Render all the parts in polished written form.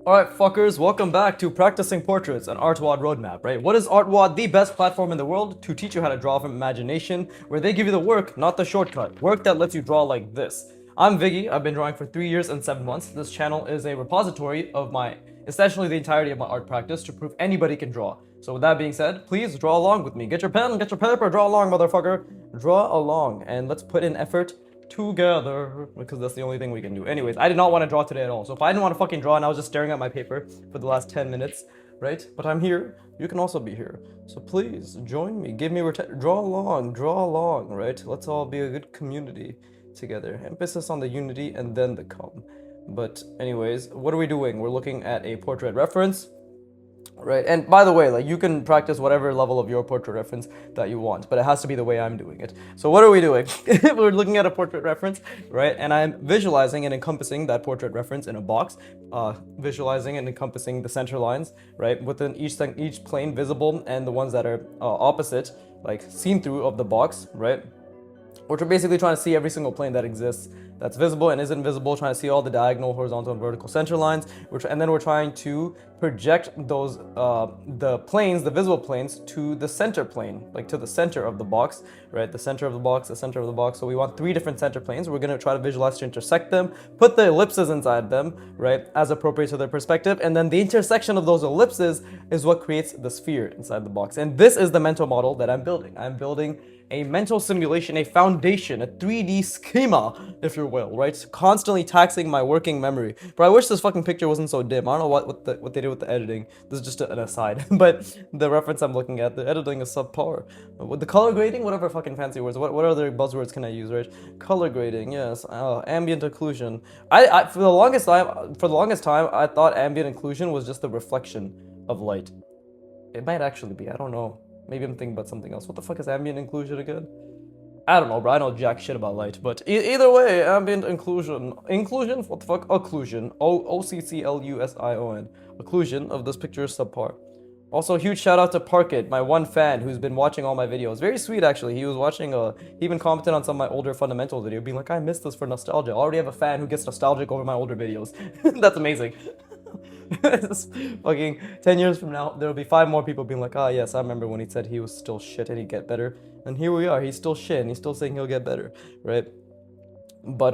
Alright, fuckers, welcome back to Practicing Portraits, an artwod roadmap, right? What is artwod? The best platform in the world to teach you how to draw from imagination, where they give you the work, not the shortcut. Work that lets you draw like this. I'm Viggy, I've been drawing for 3 years and 7 months. This channel is a repository of essentially the entirety of my art practice to prove anybody can draw. So with that being said, please draw along with me. Get your pen, get your paper, draw along, motherfucker. Draw along, and let's put in effort together, because that's the only thing we can do. Anyways, I did not want to draw today at all. So if I didn't want to fucking draw and I was just staring at my paper for the last 10 minutes, right? But I'm here. You can also be here. So please join me. Give me draw along, right? Let's all be a good community together. Emphasis on the unity and then the calm. But anyways, what are we doing? We're looking at a portrait reference. Right, and by the way, like, you can practice whatever level of your portrait reference that you want, but it has to be the way I'm doing it. So what are we doing? We're looking at a portrait reference, right? And I'm visualizing and encompassing that portrait reference in a box, visualizing and encompassing the center lines, right? Within each plane visible and the ones that are opposite, like seen through of the box, right? Which we're basically trying to see every single plane that exists that's visible and isn't visible, trying to see all the diagonal, horizontal, and vertical center lines, and then we're trying to project those, the planes, the visible planes, to the center plane, like to the center of the box, right? The center of the box, the center of the box. So we want 3 different center planes. We're gonna try to visualize to intersect them, put the ellipses inside them, right, as appropriate to their perspective, and then the intersection of those ellipses is what creates the sphere inside the box. And this is the mental model that I'm building. I'm building a mental simulation, a foundation, a 3D schema, if you will, right? Constantly taxing my working memory. But I wish this fucking picture wasn't so dim. I don't know what they did with the editing. This is just an aside. But the reference I'm looking at, the editing is subpar. With the color grading, whatever fucking fancy words. What other buzzwords can I use, right? Color grading, yes. Ambient occlusion. I for the longest time, I thought ambient occlusion was just the reflection of light. It might actually be. I don't know. Maybe I'm thinking about something else. What the fuck is ambient occlusion again? I don't know, bro. I know jack shit about light. But either way, ambient occlusion. Inclusion? What the fuck? Occlusion. Occlusion. Occlusion of this picture is subpar. Also, huge shout out to Parkit, my one fan who's been watching all my videos. Very sweet, actually. He was watching, he even commented on some of my older fundamentals video, being like, I missed this for nostalgia. I already have a fan who gets nostalgic over my older videos. That's amazing. Fucking 10 years from now, there'll be 5 more people being like, ah, yes, I remember when he said he was still shit and he'd get better. And here we are, he's still shit and he's still saying he'll get better, right? But,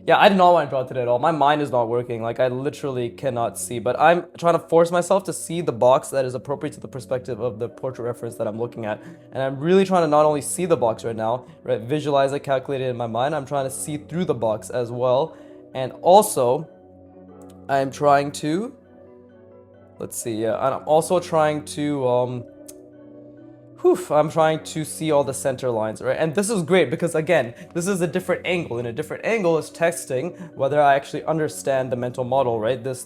yeah, I did not want to draw today at all. My mind is not working. Like, I literally cannot see. But I'm trying to force myself to see the box that is appropriate to the perspective of the portrait reference that I'm looking at. And I'm really trying to not only see the box right now, right, visualize it, calculate it in my mind. I'm trying to see through the box as well. And also, I'm trying to, let's see, yeah, I'm also trying to, I'm trying to see all the center lines, right? And this is great because, again, this is a different angle. And a different angle is testing whether I actually understand the mental model, right? This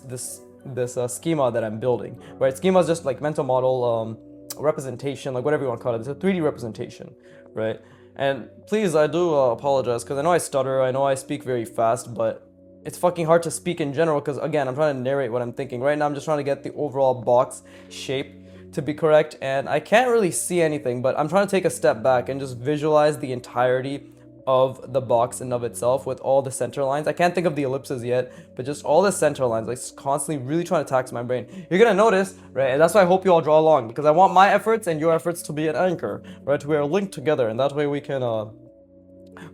schema that I'm building, right? Schema is just like mental model, representation, like whatever you want to call it. It's a 3D representation, right? And please, I do apologize because I know I stutter, I know I speak very fast, but it's fucking hard to speak in general because, again, I'm trying to narrate what I'm thinking. Right now, I'm just trying to get the overall box shape to be correct, and I can't really see anything, but I'm trying to take a step back and just visualize the entirety of the box in of itself with all the center lines. I can't think of the ellipses yet, but just all the center lines, like constantly really trying to tax my brain. You're gonna notice, right, and that's why I hope you all draw along, because I want my efforts and your efforts to be an anchor, right? We are linked together, and that way we can,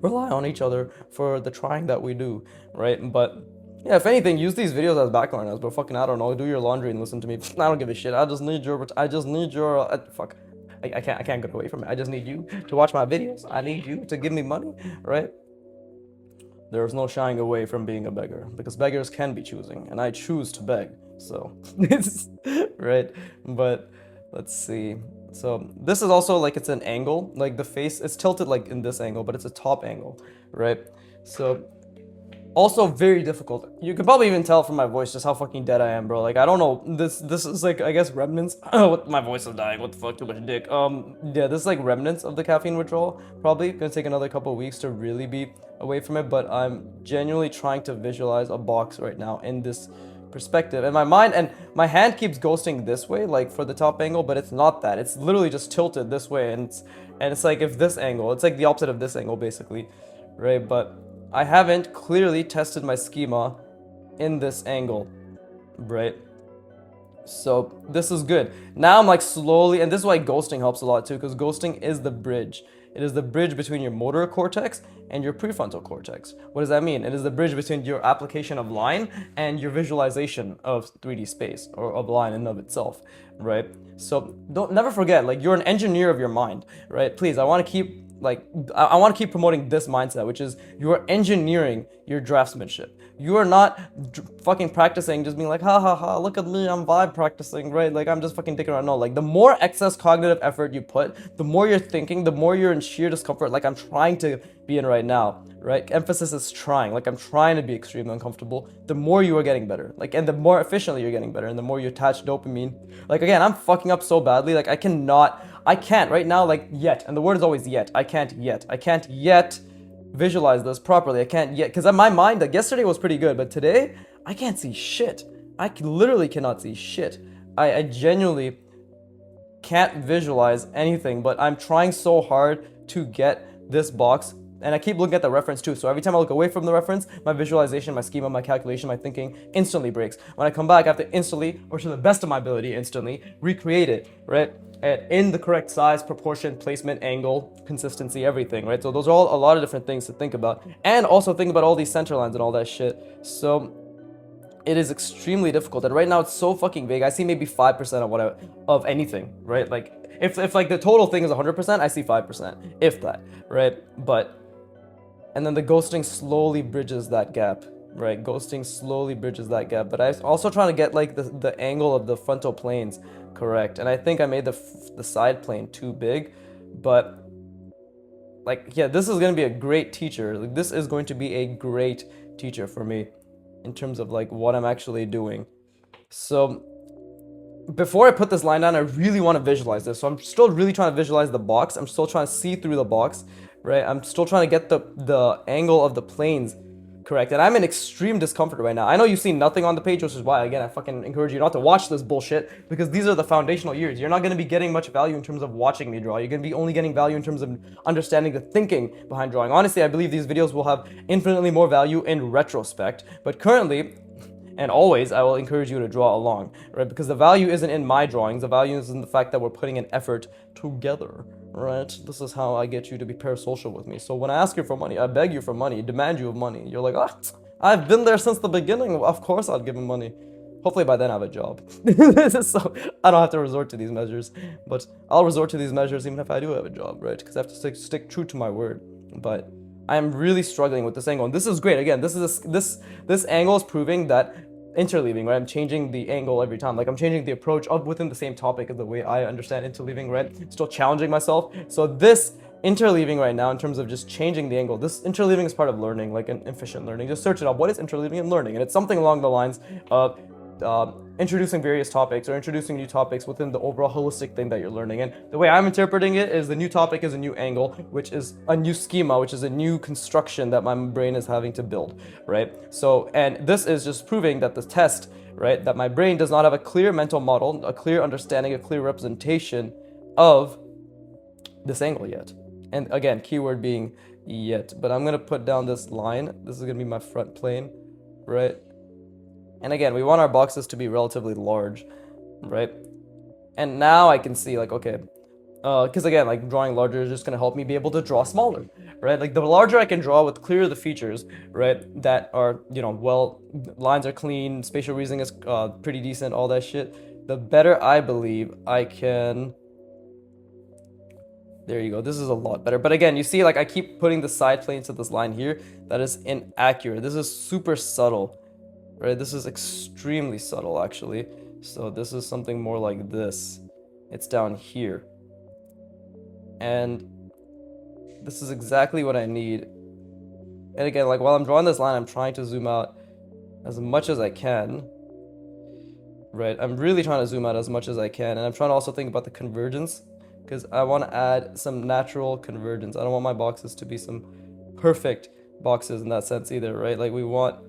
rely on each other for the trying that we do, right? But yeah, if anything, use these videos as background noise, but fucking, I don't know, do your laundry and listen to me. I don't give a shit. I just need your, fuck. I can't get away from it. I just need you to watch my videos. I need you to give me money, right? There's no shying away from being a beggar, because beggars can be choosing, and I choose to beg, so, right? But, let's see. So this is also like, it's an angle, like the face is tilted like in this angle, but it's a top angle, right? So also very difficult. You can probably even tell from my voice just how fucking dead I am, bro. Like, I don't know, this is like, I guess, remnants. What, my voice is dying, what the fuck, too much dick. Yeah, this is like remnants of the caffeine withdrawal. Probably gonna take another couple of weeks to really be away from it, but I'm genuinely trying to visualize a box right now in this perspective, and my mind and my hand keeps ghosting this way, like for the top angle, but it's not that. It's literally just tilted this way, and it's like, if this angle, it's like the opposite of this angle basically, right? But I haven't clearly tested my schema in this angle, right? So this is good. Now I'm like slowly, and this is why ghosting helps a lot too, because ghosting is the bridge. It is the bridge between your motor cortex and your prefrontal cortex. What does that mean? It is the bridge between your application of line and your visualization of 3D space or of line in and of itself, right? So don't never forget, like you're an engineer of your mind, right? Please, I want to keep I want to keep promoting this mindset, which is you are engineering your draftsmanship. You are not fucking practicing, just being like, ha ha ha, look at me, I'm vibe practicing, right? Like I'm just fucking dicking around. No, like the more excess cognitive effort you put, the more you're thinking, the more you're in sheer discomfort, like I'm trying to be in right now, right? Emphasis is trying, like I'm trying to be extremely uncomfortable. The more you are getting better, like, and the more efficiently you're getting better, and the more you attach dopamine. Like again, I'm fucking up so badly, like I can't right now, like yet, and the word is always yet. I can't yet visualize this properly. I can't yet, because in my mind, like yesterday was pretty good, but today I can't see shit. Literally cannot see shit. I genuinely can't visualize anything, but I'm trying so hard to get this box, and I keep looking at the reference too. So every time I look away from the reference, my visualization, my schema, my calculation, my thinking instantly breaks. When I come back, I have to instantly, or to the best of my ability, instantly recreate it, right? In the correct size, proportion, placement, angle, consistency, everything, right? So those are all a lot of different things to think about. And also think about all these center lines and all that shit. So it is extremely difficult. And right now it's so fucking vague. I see maybe 5% of anything, right? Like if like the total thing is 100%, I see 5%, if that, right? And then the ghosting slowly bridges that gap, right? Ghosting slowly bridges that gap. But I'm also trying to get like the angle of the frontal planes correct. And I think I made the side plane too big, but like, yeah, this is going to be a great teacher. Like this is going to be a great teacher for me in terms of like what I'm actually doing. So before I put this line down, I really want to visualize this. So I'm still really trying to visualize the box. I'm still trying to see through the box, right? I'm still trying to get the angle of the planes correct. And I'm in extreme discomfort right now. I know you've seen nothing on the page, which is why, again, I fucking encourage you not to watch this bullshit, because these are the foundational years. You're not going to be getting much value in terms of watching me draw. You're going to be only getting value in terms of understanding the thinking behind drawing. Honestly, I believe these videos will have infinitely more value in retrospect, but currently, and always, I will encourage you to draw along, right? Because the value isn't in my drawings. The value is in the fact that we're putting an effort together, right? This is how I get you to be parasocial with me. So when I ask you for money, I beg you for money, demand you of money. You're like, I've been there since the beginning. Of course I'll give him money. Hopefully by then I have a job. So I don't have to resort to these measures. But I'll resort to these measures even if I do have a job, right? Because I have to stick true to my word. But I am really struggling with this angle. And this is great. Again, this angle is proving that interleaving, right? I'm changing the angle every time. Like I'm changing the approach of within the same topic of the way I understand interleaving, right? Still challenging myself. So this interleaving right now, in terms of just changing the angle, this interleaving is part of learning, like an efficient learning. Just search it up. What is interleaving and learning? And it's something along the lines of introducing various topics or introducing new topics within the overall holistic thing that you're learning. And the way I'm interpreting it is the new topic is a new angle, which is a new schema, which is a new construction that my brain is having to build, right? So, and this is just proving that the test, right, that my brain does not have a clear mental model, a clear understanding, a clear representation of this angle yet. And again, keyword being yet. But I'm going to put down this line. This is going to be my front plane, right? And again, we want our boxes to be relatively large, right? And now I can see, like, okay, because again, like drawing larger is just going to help me be able to draw smaller, right? Like the larger I can draw with clearer the features, right, that are, you know, well, lines are clean, spatial reasoning is pretty decent, all that shit, the better I believe I can. There you go. This is a lot better. But again, you see, like I keep putting the side planes to this line here. That is inaccurate. This is super subtle, right? This is extremely subtle, actually. So this is something more like this. It's down here. And this is exactly what I need. And again, like while I'm drawing this line, I'm trying to zoom out as much as I can. Right? I'm really trying to zoom out as much as I can. And I'm trying to also think about the convergence, because I want to add some natural convergence. I don't want my boxes to be some perfect boxes in that sense either, right? Like we want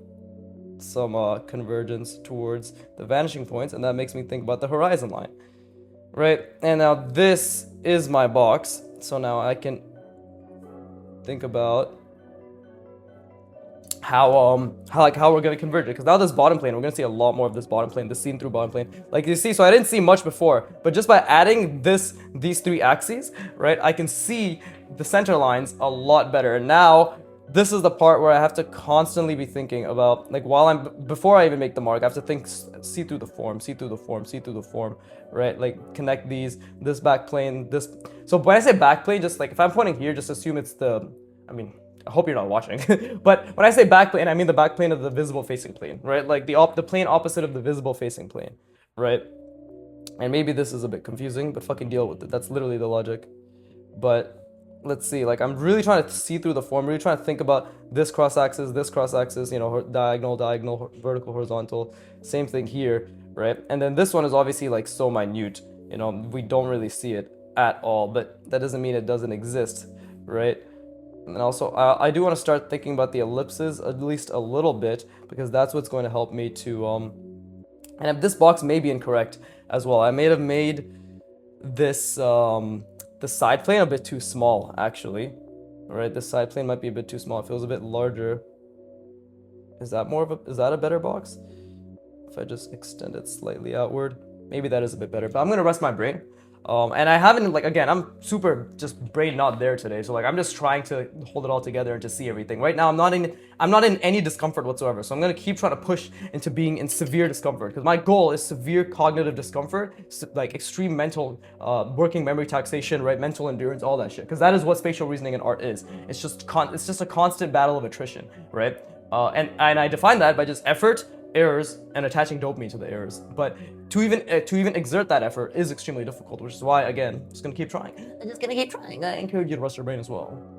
some convergence towards the vanishing points, and that makes me think about the horizon line, right? And now this is my box, so now I can think about how we're gonna converge it, because now this bottom plane, we're gonna see a lot more of this bottom plane, this seen through bottom plane. Like you see, so I didn't see much before, but just by adding these three axes, right, I can see the center lines a lot better. And now this is the part where I have to constantly be thinking about, like, before I even make the mark, I have to think, see through the form, see through the form, see through the form, right? Like connect this back plane, this. So when I say back plane, just like if I'm pointing here, just assume it's I mean, I hope you're not watching, but when I say back plane, I mean the back plane of the visible facing plane, right? Like the plane opposite of the visible facing plane, right? And maybe this is a bit confusing, but fucking deal with it. That's literally the logic. But let's see, like I'm really trying to see through the form, really trying to think about this cross axis, you know, diagonal, vertical, horizontal, same thing here, right? And then this one is obviously like so minute, you know, we don't really see it at all, but that doesn't mean it doesn't exist, right? And also, I do want to start thinking about the ellipses at least a little bit, because that's what's going to help me to, and if this box may be incorrect as well. I may have made this, the side plane a bit too small, actually. Right, this side plane might be a bit too small. It feels a bit larger. Is that a better box? If I just extend it slightly outward, maybe that is a bit better, but I'm gonna rest my brain. And I haven't, like, again, I'm super just brain not there today, so like I'm just trying to hold it all together and to see everything. Right now I'm not in any discomfort whatsoever, so I'm gonna keep trying to push into being in severe discomfort, because my goal is severe cognitive discomfort, like extreme mental working memory taxation, right, mental endurance, all that shit, because that is what spatial reasoning and art is. It's just a constant battle of attrition, right? And I define that by just effort, errors, and attaching dopamine to the errors. But to even exert that effort is extremely difficult, which is why, again, I'm just gonna keep trying. I encourage you to rest your brain as well.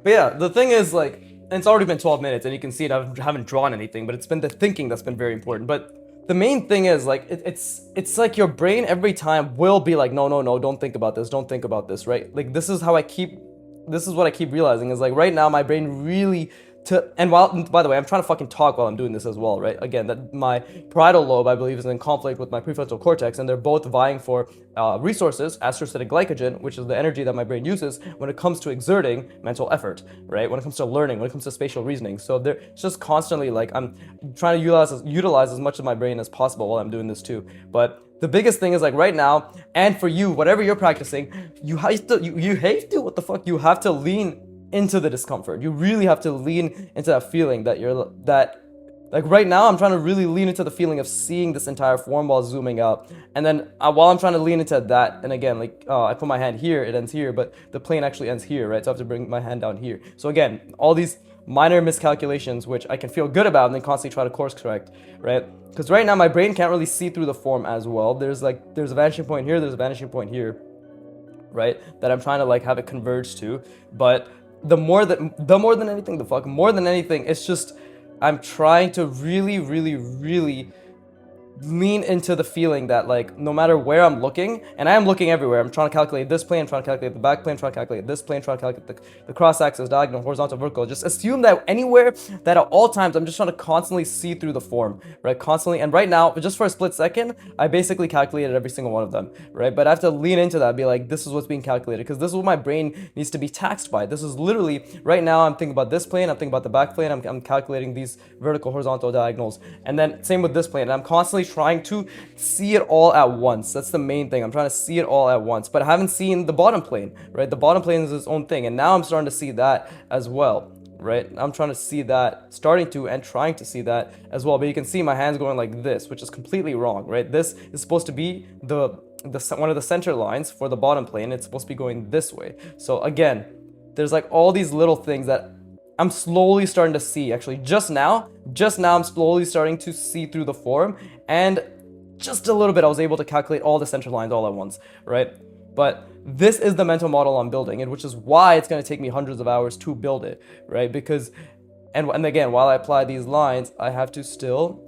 But yeah, the thing is, like, and it's already been 12 minutes, and you can see it, I haven't drawn anything, but it's been the thinking that's been very important. But the main thing is, like, it's like your brain every time will be like, no, no, no, don't think about this, right? Like, this is what I keep realizing, is like, right now my brain really, and by the way, I'm trying to fucking talk while I'm doing this as well, right? Again, that my parietal lobe, I believe, is in conflict with my prefrontal cortex, and they're both vying for resources, astrocytic glycogen, which is the energy that my brain uses when it comes to exerting mental effort, right? When it comes to learning, when it comes to spatial reasoning. So they're just constantly, like, I'm trying to utilize as much of my brain as possible while I'm doing this too. But the biggest thing is, like, right now, and for you, whatever you're practicing, you have to lean into the discomfort. You really have to lean into that feeling like right now I'm trying to really lean into the feeling of seeing this entire form while zooming out. And then while I'm trying to lean into that, and again, like, I put my hand here, it ends here, but the plane actually ends here, right? So I have to bring my hand down here. So again, all these minor miscalculations, which I can feel good about and then constantly try to course correct, right? Because right now my brain can't really see through the form as well. There's a vanishing point here, there's a vanishing point here, right? That I'm trying to, like, have it converge to. But more than anything, it's just I'm trying to really, really, really lean into the feeling that, like, no matter where I'm looking, and I am looking everywhere, I'm trying to calculate this plane, I'm trying to calculate the back plane, trying to calculate this plane, trying to calculate the cross axis, diagonal, horizontal, vertical. Just assume that anywhere, that at all times, I'm just trying to constantly see through the form, right? Constantly. And right now, just for a split second, I basically calculated every single one of them, right? But I have to lean into that, be like, this is what's being calculated, because this is what my brain needs to be taxed by. This is literally, right now, I'm thinking about this plane, I'm thinking about the back plane, I'm calculating these vertical, horizontal, diagonals. And then same with this plane, and I'm constantly trying to see it all at once. That's the main thing. I'm trying to see it all at once, but I haven't seen the bottom plane, right? The bottom plane is its own thing, and now I'm starting to see that as well, right? I'm trying to see that, trying to see that as well, but you can see my hands going like this, which is completely wrong, right? This is supposed to be one of the center lines for the bottom plane. It's supposed to be going this way. So again, there's like all these little things that I'm slowly starting to see. Actually, just now I'm slowly starting to see through the form, and just a little bit I was able to calculate all the center lines all at once, right? But this is the mental model I'm building, and which is why it's going to take me hundreds of hours to build it, right? Because, and again, while I apply these lines, I have to still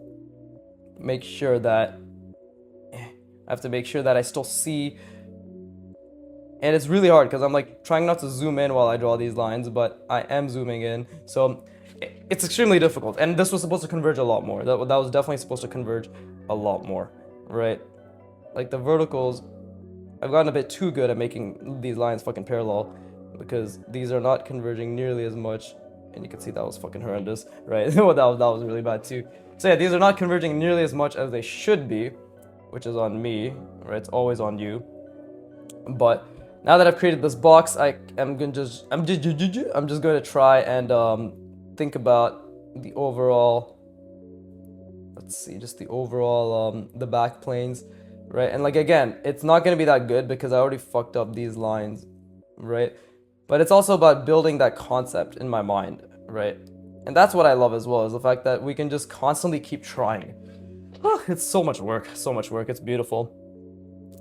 make sure that I have to make sure that I still see. And it's really hard because I'm like trying not to zoom in while I draw these lines, but I am zooming in. So it's extremely difficult. And this was supposed to converge a lot more. That was definitely supposed to converge a lot more, right? Like the verticals, I've gotten a bit too good at making these lines fucking parallel because these are not converging nearly as much. And you can see that was fucking horrendous, right? That was really bad too. So yeah, these are not converging nearly as much as they should be, which is on me, right? It's always on you. But now that I've created this box, I'm just going to try and think about the overall. Let's see, just the overall the back planes, right? And like again, it's not going to be that good because I already fucked up these lines, right? But it's also about building that concept in my mind, right? And that's what I love as well, is the fact that we can just constantly keep trying. It's so much work, it's beautiful.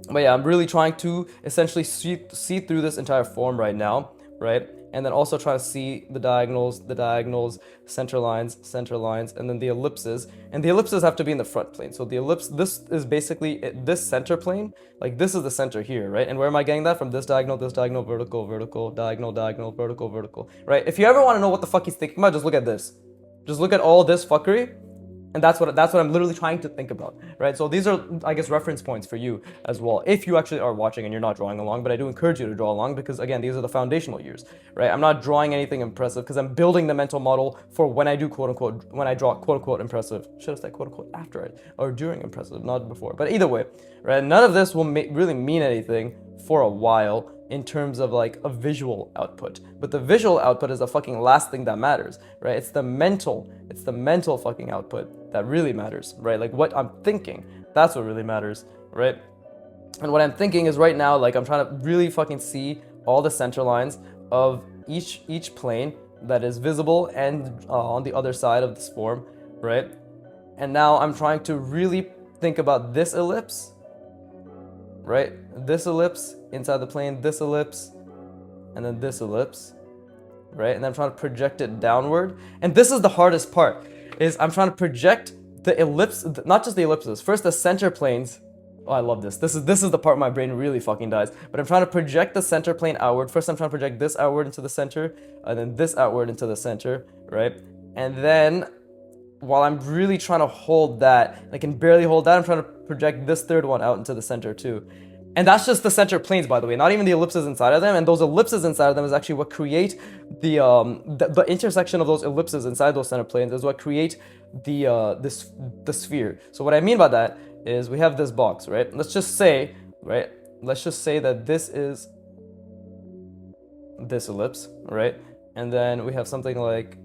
But yeah, I'm really trying to essentially see through this entire form right now, right? And then also try to see the diagonals, center lines, and then the ellipses. And the ellipses have to be in the front plane. So the ellipse, this is basically this center plane. Like this is the center here, right? And where am I getting that from? This diagonal, vertical, diagonal, vertical, right? If you ever want to know what the fuck he's thinking about, just look at this. Just look at all this fuckery. And that's what I'm literally trying to think about, right? So these are, I guess, reference points for you as well, if you actually are watching and you're not drawing along. But I do encourage you to draw along because, again, these are the foundational years, right? I'm not drawing anything impressive because I'm building the mental model for when I do when I draw quote-unquote impressive. Should have said quote-unquote after it or during impressive, not before. But either way, right? None of this will really mean anything for a while in terms of like a visual output. But the visual output is the fucking last thing that matters, right? It's the mental fucking output that really matters, right? Like what I'm thinking, that's what really matters, right? And what I'm thinking is right now, like I'm trying to really fucking see all the center lines of each plane that is visible and on the other side of this form, right? And now I'm trying to really think about this ellipse, right? This ellipse inside the plane, this ellipse, and then this ellipse, right? And I'm trying to project it downward. And this is the hardest part, is I'm trying to project the ellipse, not just the ellipses, first the center planes. Oh, I love this. This is the part my brain really fucking dies. But I'm trying to project the center plane outward. First, I'm trying to project this outward into the center, and then this outward into the center, right? And then while I'm really trying to hold that, I can barely hold that, I'm trying to project this third one out into the center too. And that's just the center planes, by the way, not even the ellipses inside of them. And those ellipses inside of them is actually what create the intersection of those ellipses inside those center planes is what create the sphere. So what I mean by that is we have this box, right? Let's just say that this is this ellipse, right? And then we have something like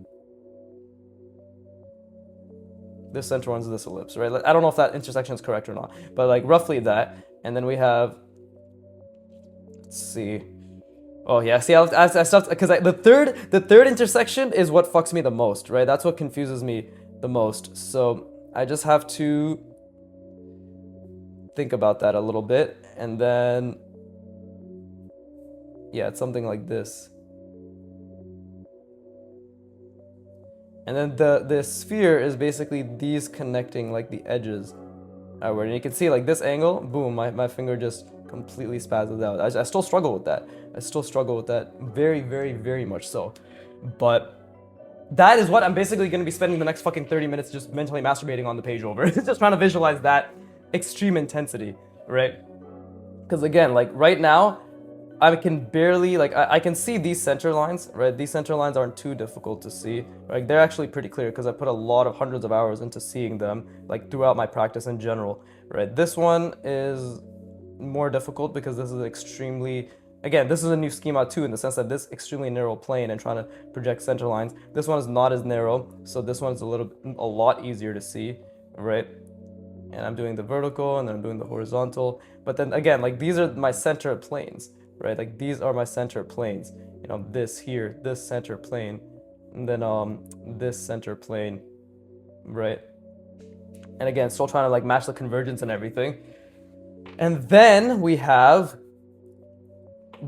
this center one's this ellipse, right? I don't know if that intersection is correct or not, but like roughly that. And then we have, let's see. Oh yeah, see, I stopped because the third intersection is what fucks me the most, right? That's what confuses me the most. So I just have to think about that a little bit, and then yeah, it's something like this. And then the sphere is basically these connecting like the edges outward. And you can see like this angle, boom, my finger just completely spazzes out. I still struggle with that. Very, very, very much so. But that is what I'm basically going to be spending the next fucking 30 minutes just mentally masturbating on the page over. Just trying to visualize that extreme intensity, right? Because again, like right now, I can barely, like, I can see these center lines, right? These center lines aren't too difficult to see. Like, they're actually pretty clear because I put a lot of hundreds of hours into seeing them, like, throughout my practice in general, right? This one is more difficult because this is extremely, again, this is a new schema too, in the sense that this extremely narrow plane and trying to project center lines. This one is not as narrow, so this one's a lot easier to see, right? And I'm doing the vertical and then I'm doing the horizontal. But then again, like, these are my center planes, right? Like, these are my center planes, you know, this here, this center plane, and then this center plane, right? And again, still trying to like match the convergence and everything. And then we have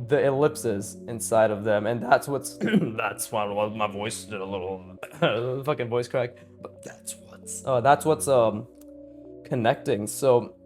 the ellipses inside of them, and that's what's that's why my voice did a little fucking voice crack. But that's what's connecting. So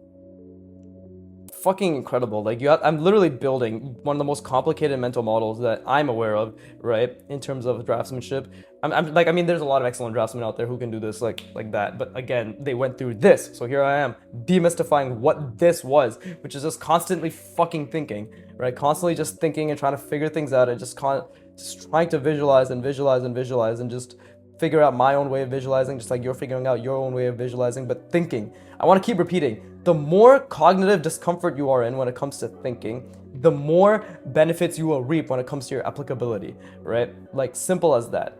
fucking incredible. Like I'm literally building one of the most complicated mental models that I'm aware of, right? In terms of draftsmanship. I'm like, I mean, there's a lot of excellent draftsmen out there who can do this like that. But again, they went through this. So here I am demystifying what this was, which is just constantly fucking thinking, right? Constantly just thinking and trying to figure things out and just trying to visualize and visualize and visualize and just figure out my own way of visualizing, just like you're figuring out your own way of visualizing, but thinking. I want to keep repeating. The more cognitive discomfort you are in when it comes to thinking, the more benefits you will reap when it comes to your applicability, right? Like, simple as that.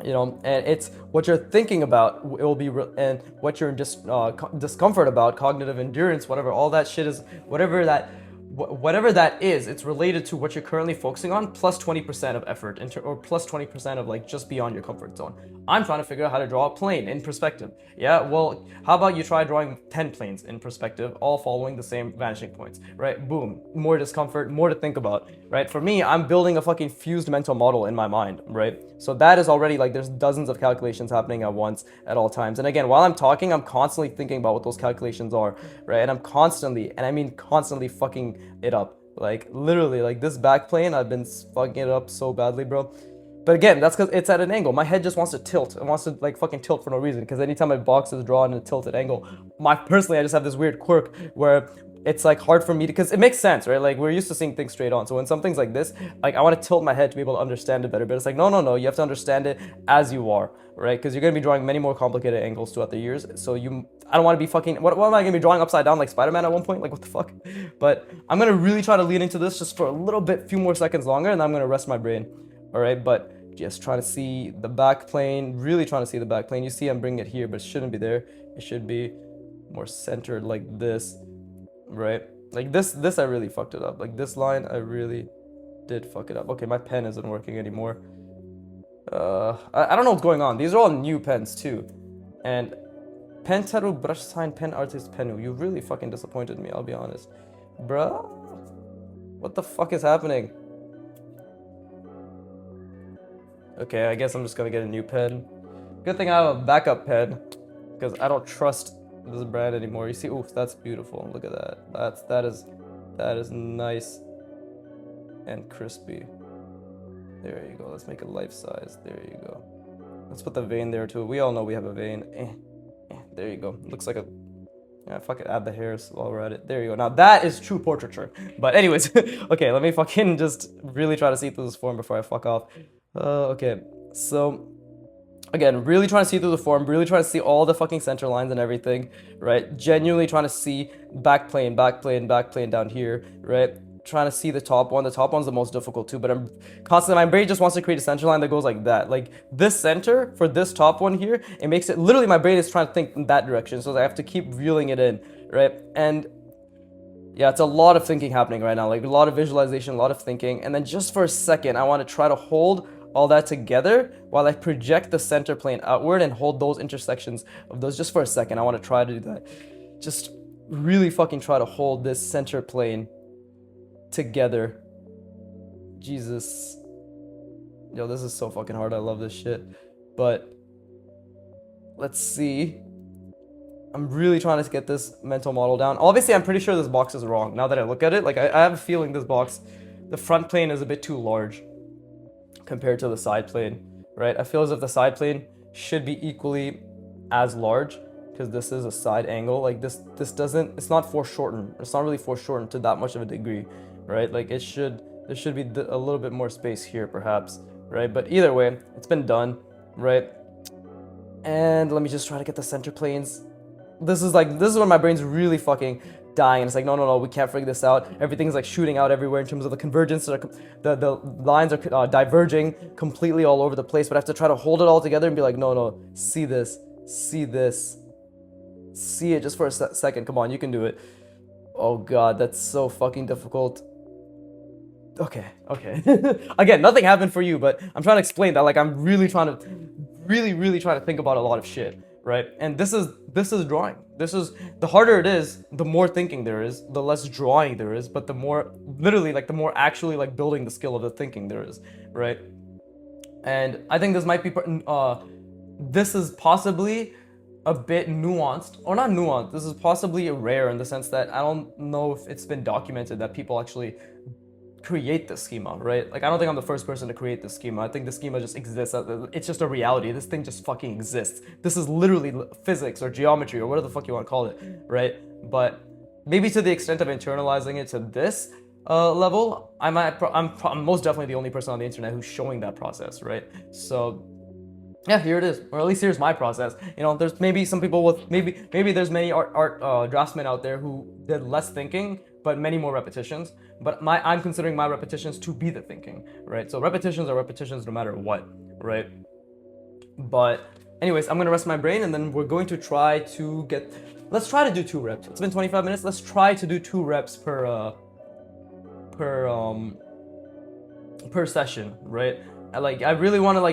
You know, and it's what you're thinking about, it will be, and what you're just discomfort about, cognitive endurance, whatever, all that shit is, whatever that is, it's related to what you're currently focusing on, plus 20% of effort, or plus 20% of like just beyond your comfort zone. I'm trying to figure out how to draw a plane in perspective. Yeah, well, how about you try drawing 10 planes in perspective, all following the same vanishing points, right? Boom, more discomfort, more to think about, right? For me, I'm building a fucking fused mental model in my mind, right? So that is already like, there's dozens of calculations happening at once at all times. And again, while I'm talking, I'm constantly thinking about what those calculations are, right? And I'm constantly, and I mean constantly fucking it up. Like, literally, like this back plane, I've been fucking it up so badly, bro. But again, that's because it's at an angle. My head just wants to tilt. It wants to like fucking tilt for no reason. Because anytime my box is drawn in a tilted angle, personally, I just have this weird quirk where it's like hard for me to, because it makes sense, right? Like, we're used to seeing things straight on. So when something's like this, like, I want to tilt my head to be able to understand it better. But it's like, no, you have to understand it as you are, right? Because you're going to be drawing many more complicated angles throughout the years. So I don't want to be fucking, what am I going to be drawing upside down like Spider-Man at one point? Like, what the fuck? But I'm going to really try to lean into this just for a little bit, few more seconds longer, and then I'm going to rest my brain, all right? But just trying to see the back plane, really trying to see the back plane. You see I'm bringing it here, but it shouldn't be there. It should be more centered like this, right? Like this I really fucked it up. Like this line, I really did fuck it up. Okay, my pen isn't working anymore. I don't know what's going on. These are all new pens too. And pen tattoo brush sign pen artist penu. You really fucking disappointed me, I'll be honest. Bruh, what the fuck is happening? Okay, I guess I'm just gonna get a new pen. Good thing I have a backup pen, because I don't trust this brand anymore. You see, oof, that's beautiful. Look at that. That is nice and crispy. There you go. Let's make it life size. There you go. Let's put the vein there too. We all know we have a vein. There you go. Looks like a, yeah, fuck it, add the hairs while we're at it. There you go. Now that is true portraiture. But anyways, okay, let me fucking just really try to see through this form before I fuck off. Okay, so again, really trying to see through the form, really trying to see all the fucking center lines and everything, right? Genuinely trying to see back plane down here, right? Trying to see the top one. The top one's the most difficult too, but I'm constantly, my brain just wants to create a center line that goes like that. Like this center for this top one here, it makes it, literally my brain is trying to think in that direction, so I have to keep reeling it in, right? And yeah, it's a lot of thinking happening right now, like a lot of visualization, a lot of thinking. And then just for a second, I want to try to hold all that together while I project the center plane outward and hold those intersections of those just for a second. I want to try to do that. Just really fucking try to hold this center plane together. Jesus. Yo, this is so fucking hard. I love this shit. But let's see. I'm really trying to get this mental model down. Obviously, I'm pretty sure this box is wrong. Now that I look at it, like I have a feeling this box, the front plane is a bit too large compared to the side plane, right? I feel as if the side plane should be equally as large, because this is a side angle. Like this doesn't, it's not foreshortened. It's not really foreshortened to that much of a degree, right? Like there should be a little bit more space here perhaps, right? But either way, it's been done, right? And let me just try to get the center planes. This is when my brain's really fucking dying. It's like, no, we can't figure this out. Everything's like shooting out everywhere in terms of the convergence. The lines are diverging completely all over the place, but I have to try to hold it all together and be like, no, see this, see it just for a second. Come on, you can do it. Oh god, that's so fucking difficult. Okay. Again, nothing happened for you, but I'm trying to explain that, like, I'm really trying to think about a lot of shit, right? And this is drawing. This is, the harder it is, the more thinking there is, the less drawing there is, but the more, literally, like, the more actually, like, building the skill of the thinking there is, right? And I think this might be, this is possibly a bit nuanced, or not nuanced. This is possibly rare in the sense that I don't know if it's been documented that people actually create this schema, right? Like, I don't think I'm the first person to create this schema. I think the schema just exists. It's just a reality. This thing just fucking exists. This is literally physics or geometry or whatever the fuck you want to call it, right? But maybe to the extent of internalizing it to this level, I'm most definitely the only person on the internet who's showing that process, right? So yeah, here it is, or at least here's my process. You know, there's maybe some people with maybe there's many art draftsmen out there who did less thinking but many more repetitions. But I'm considering my repetitions to be the thinking, right? So repetitions are repetitions no matter what, right? But anyways, I'm gonna rest my brain, and then we're going to try to get. Let's try to do 2 reps. It's been 25 minutes. Let's try to do 2 reps per session, right? I really want to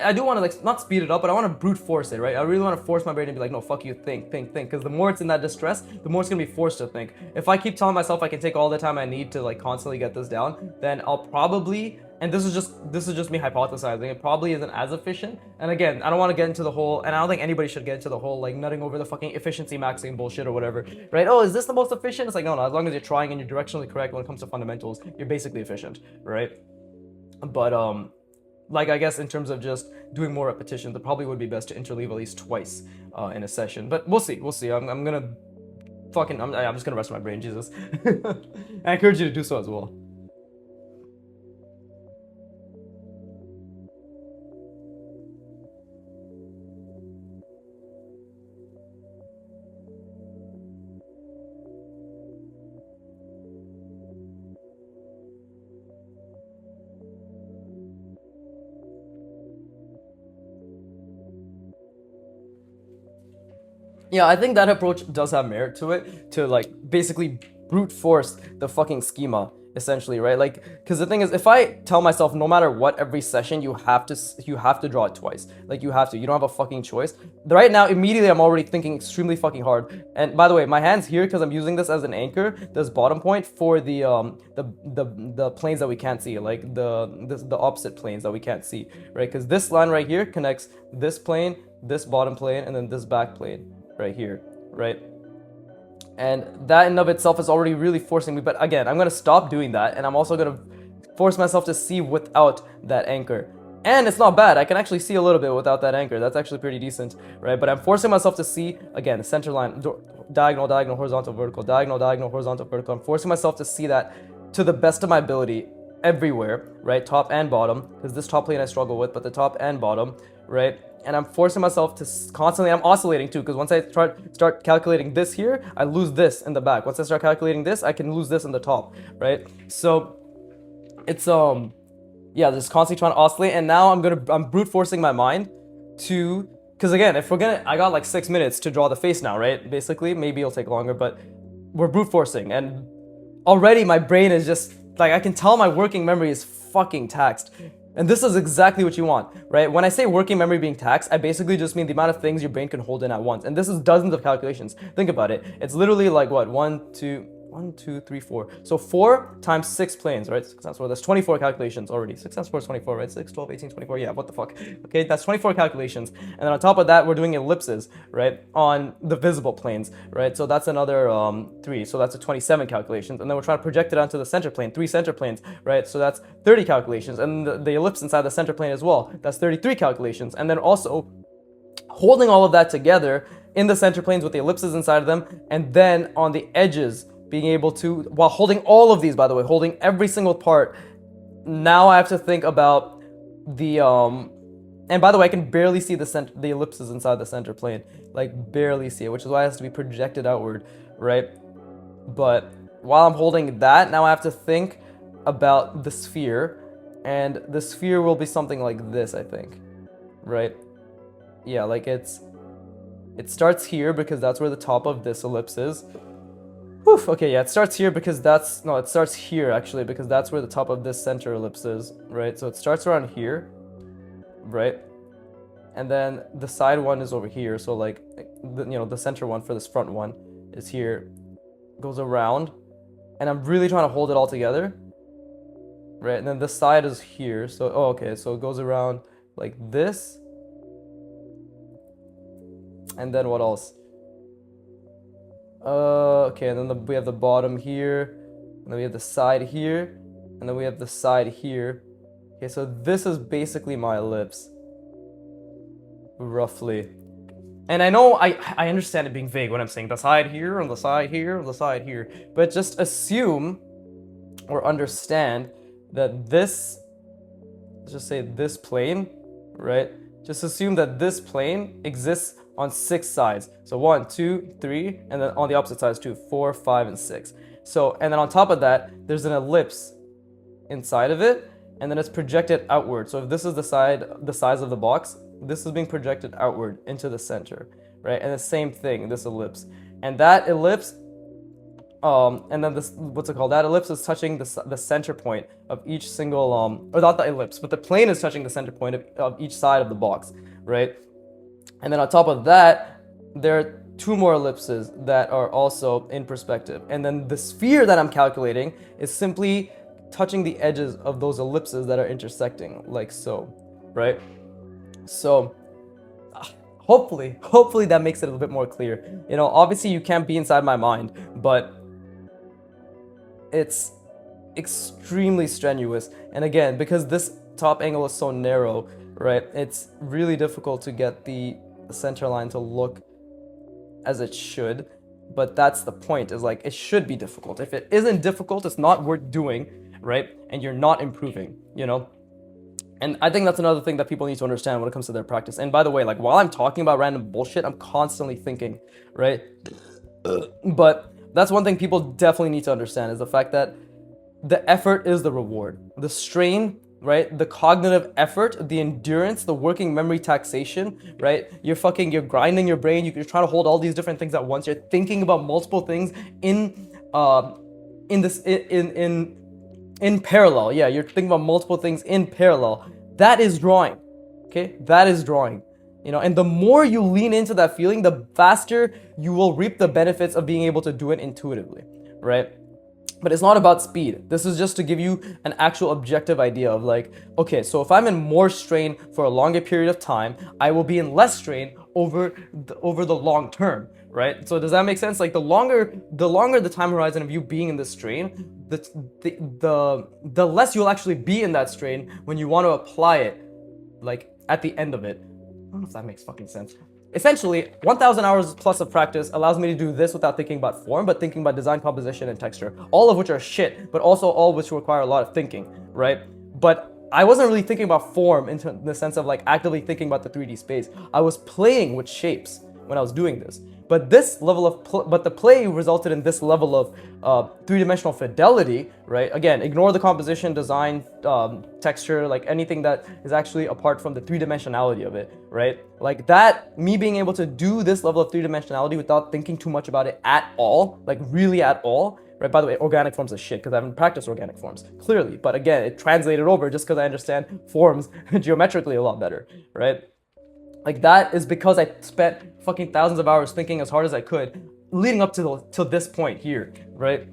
I do want to not speed it up, but I want to brute force it, right? I really want to force my brain to be like, no, fuck you, think, because the more it's in that distress, the more it's gonna be forced to think. If I keep telling myself I can take all the time I need to like constantly get this down, then I'll probably, and this is just me hypothesizing, it probably isn't as efficient. And again, I don't want to get into the whole, and I don't think anybody should get into the whole like nutting over the fucking efficiency maxing bullshit or whatever, right? Oh, is this the most efficient? It's like, no, as long as you're trying and you're directionally correct when it comes to fundamentals, you're basically efficient, right? But like, I guess in terms of just doing more repetitions, it probably would be best to interleave at least twice in a session. But we'll see. I'm gonna I'm just gonna rest my brain, Jesus. I encourage you to do so as well. Yeah, I think that approach does have merit to it, to like basically brute force the fucking schema, essentially, right? Like, because the thing is, if I tell myself no matter what, every session you have to draw it twice, like you have to, you don't have a fucking choice. Right now, immediately I'm already thinking extremely fucking hard. And by the way, my hand's here because I'm using this as an anchor, this bottom point for the planes that we can't see, like the opposite planes that we can't see, right? Because this line right here connects this plane, this bottom plane, and then this back plane right here, right? And that in of itself is already really forcing me. But again, I'm gonna stop doing that, and I'm also gonna force myself to see without that anchor. And it's not bad. I can actually see a little bit without that anchor. That's actually pretty decent, right? But I'm forcing myself to see, again, the center line, diagonal, diagonal, horizontal, vertical, diagonal, diagonal, horizontal, vertical. I'm forcing myself to see that to the best of my ability everywhere, right? Top and bottom, because this top plane I struggle with, but the top and bottom, right? And I'm forcing myself to constantly, I'm oscillating too, because once I start calculating this here, I lose this in the back. Once I start calculating this, I can lose this in the top, right? So it's yeah, just constantly trying to oscillate. And now I'm brute forcing my mind to, because again, if we're gonna, I got like 6 minutes to draw the face now, right? Basically, maybe it'll take longer, but we're brute forcing, and already my brain is just like, I can tell my working memory is fucking taxed. And this is exactly what you want, right? When I say working memory being taxed, I basically just mean the amount of things your brain can hold in at once. And this is dozens of calculations. Think about it. It's literally like what? 1, 2, 3, 4. So 4 times 6 planes, right? 6 times 4, that's 24 calculations already. 6 times 4 is 24, right? 6, 12, 18, 24. Yeah, what the fuck? Okay, that's 24 calculations. And then on top of that, we're doing ellipses, right? On the visible planes, right? So that's another 3. So that's a 27 calculations. And then we're trying to project it onto the center plane, 3 center planes, right? So that's 30 calculations. And the ellipse inside the center plane as well. That's 33 calculations. And then also holding all of that together in the center planes with the ellipses inside of them, and then on the edges, being able to, while holding all of these, by the way, holding every single part, now I have to think about the, and by the way, I can barely see the ellipses inside the center plane, like barely see it, which is why it has to be projected outward, right? But while I'm holding that, now I have to think about the sphere, and the sphere will be something like this, I think, right? Yeah, like it starts here because that's where the top of this ellipse is. Whew, okay, yeah, it starts here because it starts here actually because that's where the top of this center ellipse is, right? So it starts around here, right? And then the side one is over here, so like, the center one for this front one is here, goes around, and I'm really trying to hold it all together, right? And then this side is here, so, oh, okay, so it goes around like this. And then what else? Okay, and then we have the bottom here, and then we have the side here, and then we have the side here. Okay, so this is basically my ellipse, roughly. And I know I understand it being vague when I'm saying the side here, and the side here, and the side here, but just assume or understand that this, let's just say this plane, right? Just assume that this plane exists on 6 sides. So 1, 2, 3, and then on the opposite sides 2, 4, 5, and 6. So, and then on top of that, there's an ellipse inside of it, and then it's projected outward. So if this is the size of the box, this is being projected outward into the center, right? And the same thing, this ellipse. And that ellipse, and then this, what's it called? That ellipse is touching the center point of each single, or not the ellipse, but the plane is touching the center point of each side of the box, right? And then on top of that, there are 2 more ellipses that are also in perspective. And then the sphere that I'm calculating is simply touching the edges of those ellipses that are intersecting, like so, right? So hopefully that makes it a little bit more clear. You know, obviously you can't be inside my mind, but it's extremely strenuous. And again, because this top angle is so narrow, right, it's really difficult to get the center line to look as it should. But that's the point, is like, it should be difficult. If it isn't difficult, it's not worth doing, right? And you're not improving, you know? And I think that's another thing that people need to understand when it comes to their practice. And by the way, like, while I'm talking about random bullshit, I'm constantly thinking, right? But that's one thing people definitely need to understand, is the fact that the effort is the reward. The strain, right? The cognitive effort, the endurance, the working memory taxation, right? You're grinding your brain. You're trying to hold all these different things at once. You're thinking about multiple things in parallel. Yeah, you're thinking about multiple things in parallel. That is drawing. Okay? That is drawing. You know, and the more you lean into that feeling, the faster you will reap the benefits of being able to do it intuitively, right? But it's not about speed. This is just to give you an actual objective idea of like, okay, so if I'm in more strain for a longer period of time, I will be in less strain over the long term, right? So does that make sense? Like the longer the time horizon of you being in this strain, the less you'll actually be in that strain when you want to apply it, like at the end of it. I don't know if that makes fucking sense. Essentially, 1,000 hours plus of practice allows me to do this without thinking about form, but thinking about design, composition, and texture. All of which are shit, but also all of which require a lot of thinking, right? But I wasn't really thinking about form in the sense of like actively thinking about the 3D space. I was playing with shapes when I was doing this. But this level of but the play resulted in this level of three-dimensional fidelity, right? Again, ignore the composition, design, texture, like anything that is actually apart from the three-dimensionality of it, right? Like that, me being able to do this level of three-dimensionality without thinking too much about it at all, like really at all, right? By the way, organic forms is shit because I haven't practiced organic forms, clearly. But again, it translated over just because I understand forms geometrically a lot better, right? Like that is because I spent fucking thousands of hours thinking as hard as I could leading up to this point here, right?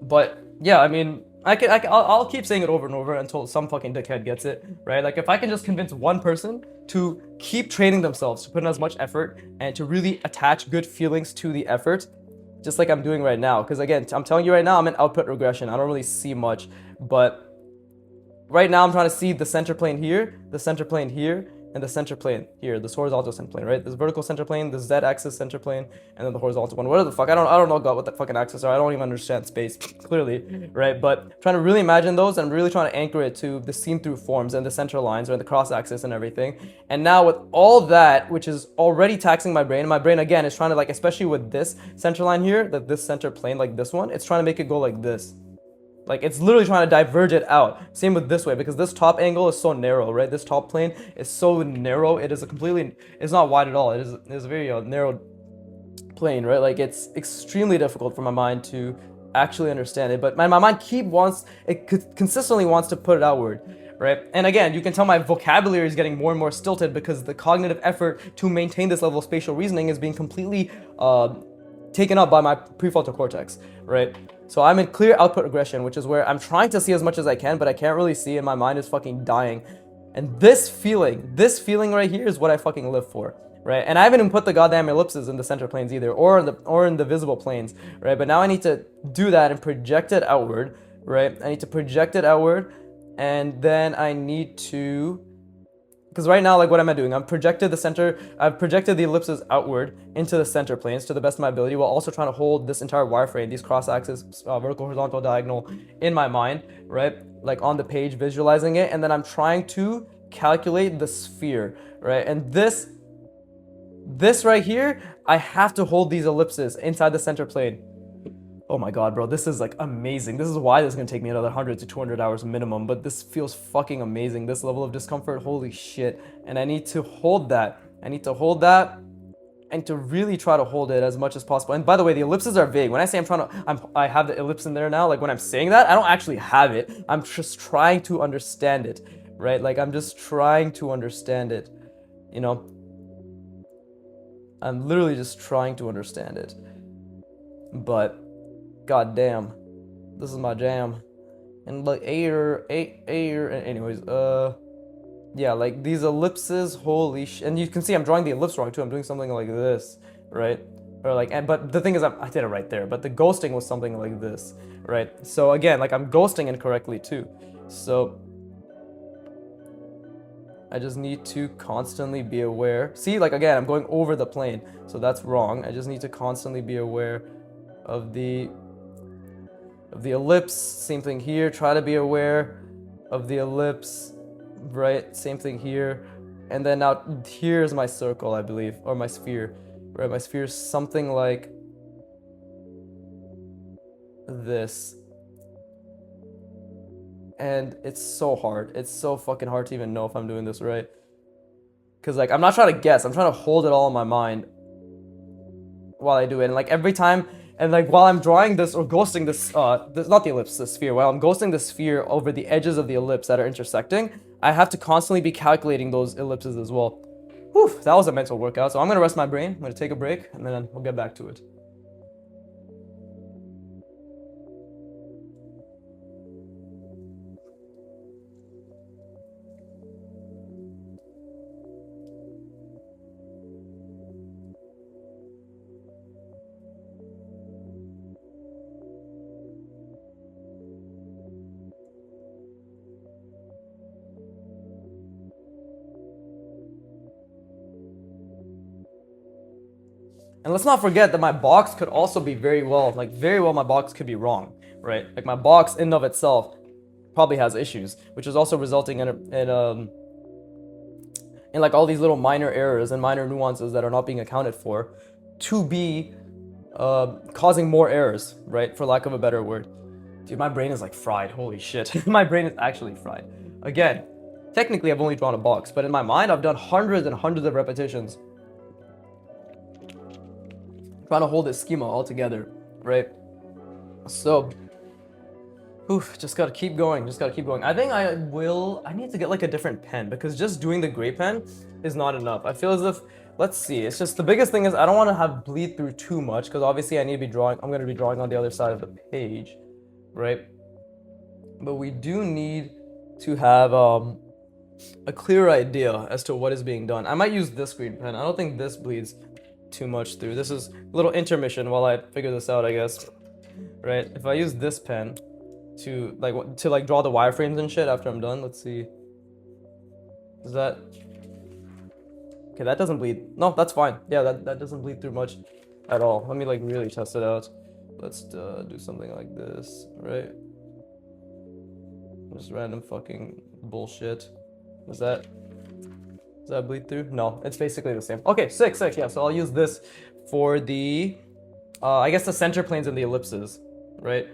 But yeah, I mean, I'll keep saying it over and over until some fucking dickhead gets it, right? Like if I can just convince one person to keep training themselves, to put in as much effort and to really attach good feelings to the effort, just like I'm doing right now. Because again, I'm telling you right now, I'm in output regression. I don't really see much, but right now I'm trying to see the center plane here, the center plane here, and the center plane here, this horizontal center plane, right? This vertical center plane, the z-axis center plane, and then the horizontal one. What the fuck? I don't know God what the fucking axis are. I don't even understand space clearly, right? But trying to really imagine those and really trying to anchor it to the seen-through forms and the center lines or the cross-axis and everything. And now with all that, which is already taxing my brain again is trying to like, especially with this center line here, this center plane, like this one, it's trying to make it go like this. Like it's literally trying to diverge it out. Same with this way, because this top angle is so narrow, right? This top plane is so narrow. It is it's not wide at all. It is a very narrow plane, right? Like it's extremely difficult for my mind to actually understand it. But my mind consistently wants to put it outward, right? And again, you can tell my vocabulary is getting more and more stilted because the cognitive effort to maintain this level of spatial reasoning is being completely taken up by my prefrontal cortex, right? So I'm in clear output regression, which is where I'm trying to see as much as I can, but I can't really see and my mind is fucking dying. And this feeling right here is what I fucking live for. right? And I haven't even put the goddamn ellipses in the center planes either, or in the visible planes, right? But now I need to do that and project it outward, right? I need to project it outward, and then I need to, because right now, like, what am I doing? I've projected the ellipses outward into the center planes to the best of my ability, while also trying to hold this entire wireframe, these cross axis, vertical, horizontal, diagonal, in my mind, right? Like on the page, visualizing it, and then I'm trying to calculate the sphere, right? And this right here, I have to hold these ellipses inside the center plane. Oh my god, bro, this is like amazing. This is why this is gonna take me another 100 to 200 hours minimum, but this feels fucking amazing. This level of discomfort, holy shit. And I need to hold that. I need to hold that and to really try to hold it as much as possible. And by the way, the ellipses are vague. When I say I have the ellipse in there now, like when I'm saying that, I don't actually have it. I'm just trying to understand it, right? Like I'm just trying to understand it, you know? I'm literally just trying to understand it. But god damn, this is my jam. And like anyways, yeah, like these ellipses, holy shit. And you can see I'm drawing the ellipse wrong too. I'm doing something like this, right? Or like, but the thing is, I did it right there, but the ghosting was something like this, right? So again, like I'm ghosting incorrectly too. So I just need to constantly be aware. See, like again, I'm going over the plane, so that's wrong. I just need to constantly be aware of the ellipse. Same thing here. Try to be aware of the ellipse, right? Same thing here. And then now here's my circle, I believe, or my sphere, right? My sphere is something like this. And it's so hard. It's so fucking hard to even know if I'm doing this right. Because like I'm not trying to guess. I'm trying to hold it all in my mind while I do it. And like every time, and like while I'm drawing this or ghosting this, not the ellipse, the sphere, while I'm ghosting the sphere over the edges of the ellipse that are intersecting, I have to constantly be calculating those ellipses as well. Whew, that was a mental workout. So I'm gonna rest my brain. I'm gonna take a break and then we'll get back to it. And let's not forget that my box could also be very well my box could be wrong, right? Like my box in and of itself probably has issues, which is also resulting in like all these little minor errors and minor nuances that are not being accounted for to be causing more errors, right? For lack of a better word. Dude, my brain is like fried, holy shit. My brain is actually fried. Again, technically I've only drawn a box, but in my mind I've done hundreds and hundreds of repetitions trying to hold this schema all together, right? So, just gotta keep going, I think I need to get like a different pen, because just doing the gray pen is not enough. I feel as if, let's see, it's just the biggest thing is I don't want to have bleed through too much, because obviously I'm going to be drawing on the other side of the page, right? But we do need to have a clear idea as to what is being done. I might use this green pen. I don't think this bleeds too much through. This is a little intermission while I figure this out, I guess, right? If I use this pen to draw the wireframes and shit after I'm done, let's see, is that okay? That doesn't bleed. No, that's fine. Yeah, that doesn't bleed through much at all. Let me like really test it out. Let's do something like this, right? Just random fucking bullshit. Does that bleed through? No, it's basically the same. Okay, sick, yeah. So I'll use this for the, I guess the center planes and the ellipses, right?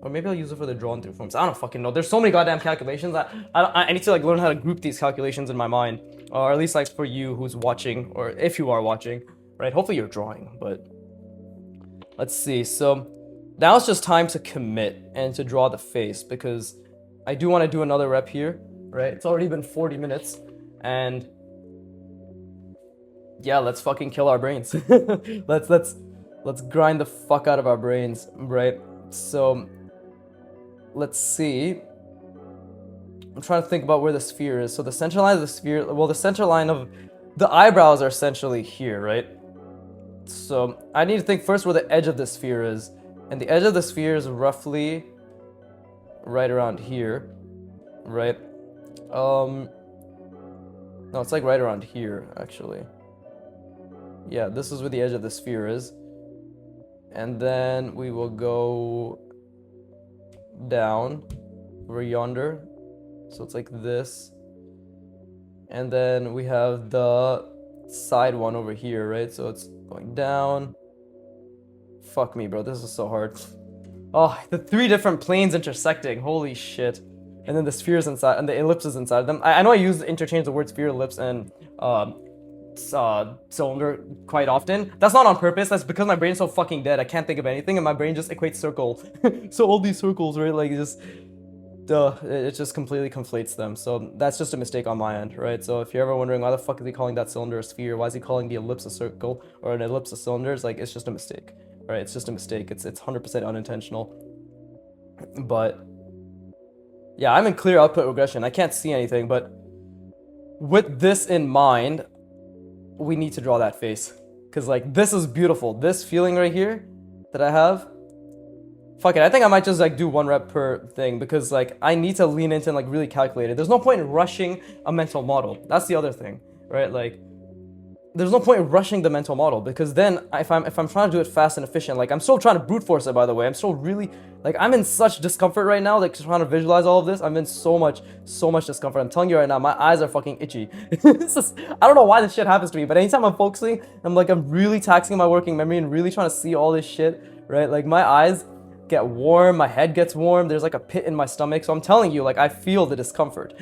Or maybe I'll use it for the drawn through forms. I don't fucking know. There's so many goddamn calculations. I need to like learn how to group these calculations in my mind, or at least like for you who's watching, or if you are watching, right? Hopefully you're drawing, but let's see. So now it's just time to commit and to draw the face, because I do want to do another rep here, right? It's already been 40 minutes. And yeah, let's fucking kill our brains. let's grind the fuck out of our brains, right? So let's see. I'm trying to think about where the sphere is. So the center line of the sphere, well, the center line of the eyebrows are essentially here, right? So I need to think first where the edge of the sphere is. And the edge of the sphere is roughly right around here, right? No, it's like right around here, actually. Yeah, this is where the edge of the sphere is. And then we will go down over yonder. So it's like this. And then we have the side one over here, right? So it's going down. Fuck me, bro. This is so hard. Oh, the 3 different planes intersecting. Holy shit. And then the spheres inside, and the ellipses inside of them. I know I use interchange the word sphere, ellipse, and cylinder quite often. That's not on purpose. That's because my brain's so fucking dead. I can't think of anything, and my brain just equates circle. So all these circles, right? Like just, it just completely conflates them. So that's just a mistake on my end, right? So if you're ever wondering why the fuck is he calling that cylinder a sphere, why is he calling the ellipse a circle or an ellipse a cylinder, it's like it's just a mistake, right? It's just a mistake. It's 100% unintentional. But yeah, I'm in clear output regression. I can't see anything, but with this in mind, we need to draw that face. Because, like, this is beautiful. This feeling right here that I have, fuck it. I think I might just, like, do 1 rep per thing. Because, like, I need to lean into and, like, really calculate it. There's no point in rushing a mental model. That's the other thing, right? Like, there's no point in rushing the mental model, because then if I'm trying to do it fast and efficient, like I'm still trying to brute force it, by the way. I'm still really, like, I'm in such discomfort right now, like trying to visualize all of this. I'm in so much discomfort. I'm telling you right now, my eyes are fucking itchy. I don't know why this shit happens to me, but anytime I'm focusing, I'm really taxing my working memory and really trying to see all this shit, right? Like my eyes get warm, my head gets warm, there's like a pit in my stomach. So I'm telling you, like I feel the discomfort.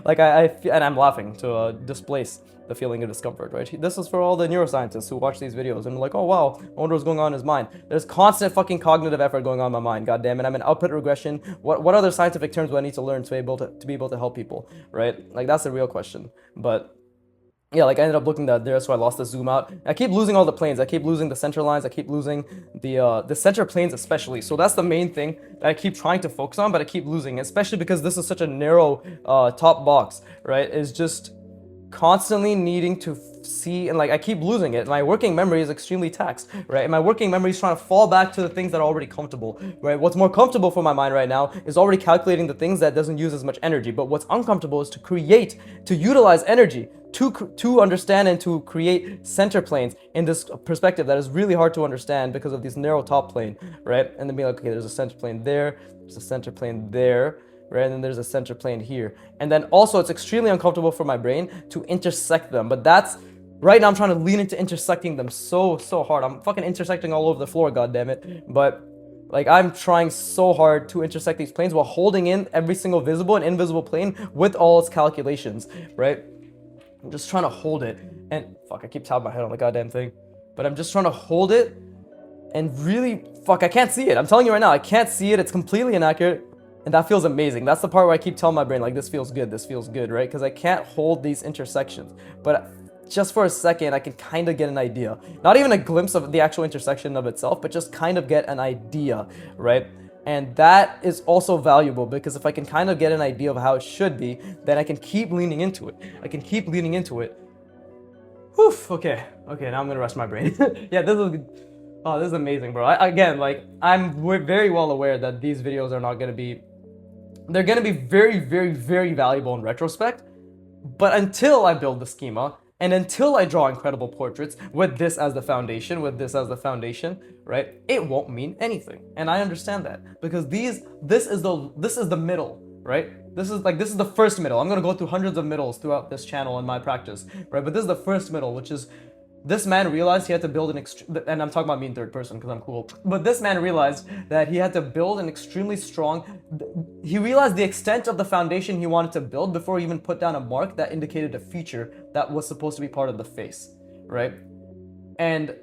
Like and I'm laughing to displace the feeling of discomfort, right? This is for all the neuroscientists who watch these videos and like, oh wow, I wonder what's going on in his mind. There's constant fucking cognitive effort going on in my mind. God damn it, I'm in output regression. What other scientific terms do I need to learn to be able to help people, right? Like that's the real question. But yeah, like I ended up looking at there, so I lost the zoom out. I keep losing all the planes. I keep losing the center lines. I keep losing the center planes especially. So that's the main thing that I keep trying to focus on, but I keep losing, especially because this is such a narrow top box, right? Is just constantly needing to see, and like I keep losing it. My working memory is extremely taxed, right? And my working memory is trying to fall back to the things that are already comfortable, right? What's more comfortable for my mind right now is already calculating the things that doesn't use as much energy. But what's uncomfortable is to utilize energy to understand and to create center planes in this perspective that is really hard to understand because of this narrow top plane, right? And then be like, okay, there's a center plane there, there's a center plane there, right? And then there's a center plane here. And then also it's extremely uncomfortable for my brain to intersect them. But that's, right now I'm trying to lean into intersecting them so hard. I'm fucking intersecting all over the floor, goddammit. But like I'm trying so hard to intersect these planes while holding in every single visible and invisible plane with all its calculations, right? I'm just trying to hold it. And fuck, I keep tapping my head on the goddamn thing. But I'm just trying to hold it and really, fuck, I can't see it. I'm telling you right now, I can't see it. It's completely inaccurate. And that feels amazing. That's the part where I keep telling my brain, like, this feels good, right? Because I can't hold these intersections. But just for a second, I can kind of get an idea. Not even a glimpse of the actual intersection of itself, but just kind of get an idea, right? And that is also valuable because if I can kind of get an idea of how it should be, then I can keep leaning into it. Whew, okay, now I'm gonna rest my brain. Yeah, this is amazing, bro. Again, like, we're very well aware that these videos are not gonna be, they're gonna be very, very, very valuable in retrospect, but until I build the schema, and until I draw incredible portraits with this as the foundation, right, it won't mean anything. And I understand that because this is the middle, right? This is the first middle. I'm gonna go through hundreds of middles throughout this channel in my practice, right? But this is the first middle, which is this man realized he had to build and I'm talking about me in third person because I'm cool. But this man realized that he had to build an extremely strong, he realized the extent of the foundation he wanted to build before he even put down a mark that indicated a feature that was supposed to be part of the face, right? And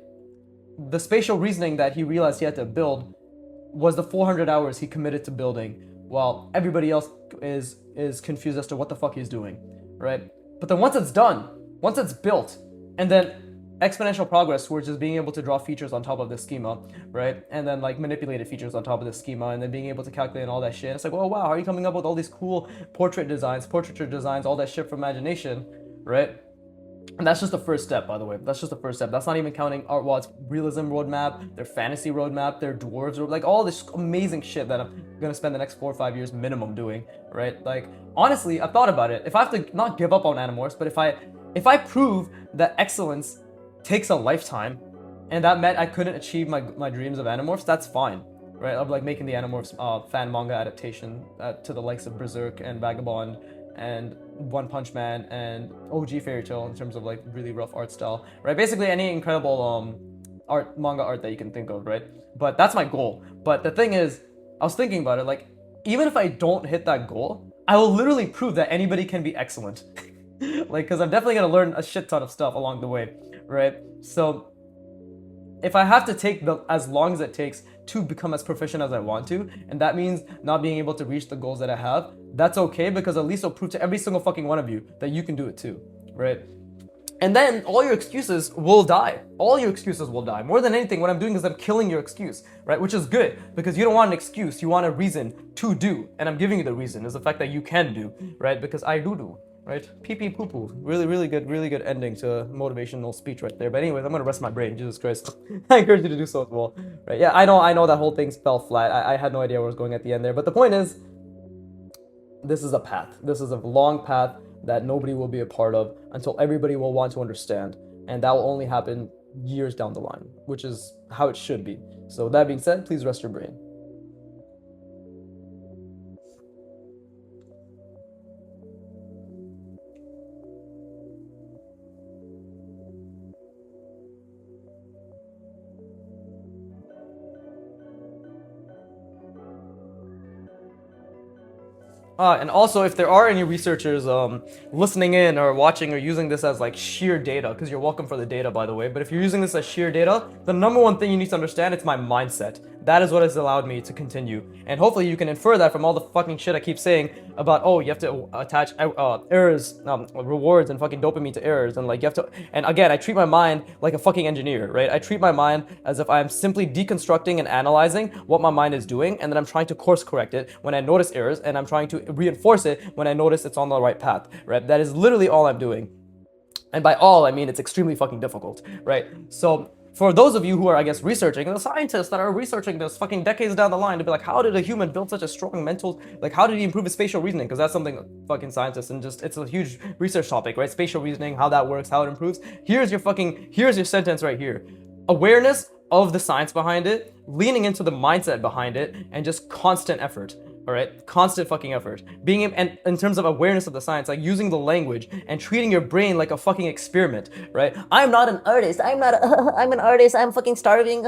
the spatial reasoning that he realized he had to build was the 400 hours he committed to building while everybody else is confused as to what the fuck he's doing, right? But then once it's done, once it's built, and then exponential progress towards just being able to draw features on top of this schema, right? And then like manipulated features on top of this schema, and then being able to calculate all that shit. It's like, oh wow, how are you coming up with all these cool portrait designs, all that shit from imagination, right? And that's just the first step, by the way. That's just the first step. That's not even counting Artwad's realism roadmap, their fantasy roadmap, their dwarves, like all this amazing shit that I'm gonna spend the next 4 or 5 years minimum doing, right? Like, honestly, I've thought about it. If I have to not give up on Animorphs, but if I prove that excellence takes a lifetime, and that meant I couldn't achieve my dreams of Animorphs, that's fine, right? Of like making the Animorphs fan manga adaptation to the likes of Berserk and Vagabond and One Punch Man and OG Fairy Tail in terms of like really rough art style, right? Basically any incredible manga art that you can think of, right? But that's my goal. But the thing is, I was thinking about it, like, even if I don't hit that goal, I will literally prove that anybody can be excellent. Like, because I'm definitely gonna learn a shit ton of stuff along the way, right? So if I have to take as long as it takes to become as proficient as I want to, and that means not being able to reach the goals that I have, that's okay, because at least I'll prove to every single fucking one of you that you can do it too, right? And then all your excuses will die. All your excuses will die. More than anything, what I'm doing is I'm killing your excuse, right? Which is good, because you don't want an excuse, you want a reason to do. And I'm giving you the reason, is the fact that you can do, right? Because I do. Right? Pee pee poo poo. Really good ending to a motivational speech right there. But anyways, I'm gonna rest my brain. Jesus Christ. I encourage you to do so as well. Right? Yeah, I know that whole thing fell flat. I had no idea where I was going at the end there. But the point is, this is a path. This is a long path that nobody will be a part of until everybody will want to understand. And that will only happen years down the line, which is how it should be. So that being said, please rest your brain. And also, if there are any researchers listening in or watching or using this as like sheer data, because you're welcome for the data, by the way, but if you're using this as sheer data, the number one thing you need to understand, it's my mindset. That is what has allowed me to continue. And hopefully you can infer that from all the fucking shit I keep saying about, oh, you have to attach errors, rewards and fucking dopamine to errors. And like you have to, and again, I treat my mind like a fucking engineer, right? I treat my mind as if I'm simply deconstructing and analyzing what my mind is doing. And then I'm trying to course correct it when I notice errors, and I'm trying to reinforce it when I notice it's on the right path, right? That is literally all I'm doing. And by all, I mean it's extremely fucking difficult, right? So for those of you who are, I guess, researching, and the scientists that are researching this fucking decades down the line to be like, how did a human build such a strong mental, like, how did he improve his spatial reasoning? Because that's something fucking scientists, and just, it's a huge research topic, right? Spatial reasoning, how that works, how it improves. Here's your sentence right here. Awareness of the science behind it, leaning into the mindset behind it, and just constant effort. All right, constant fucking effort. Being and in terms of awareness of the science, like using the language and treating your brain like a fucking experiment, right? I'm not an artist. I'm an artist. I'm fucking starving,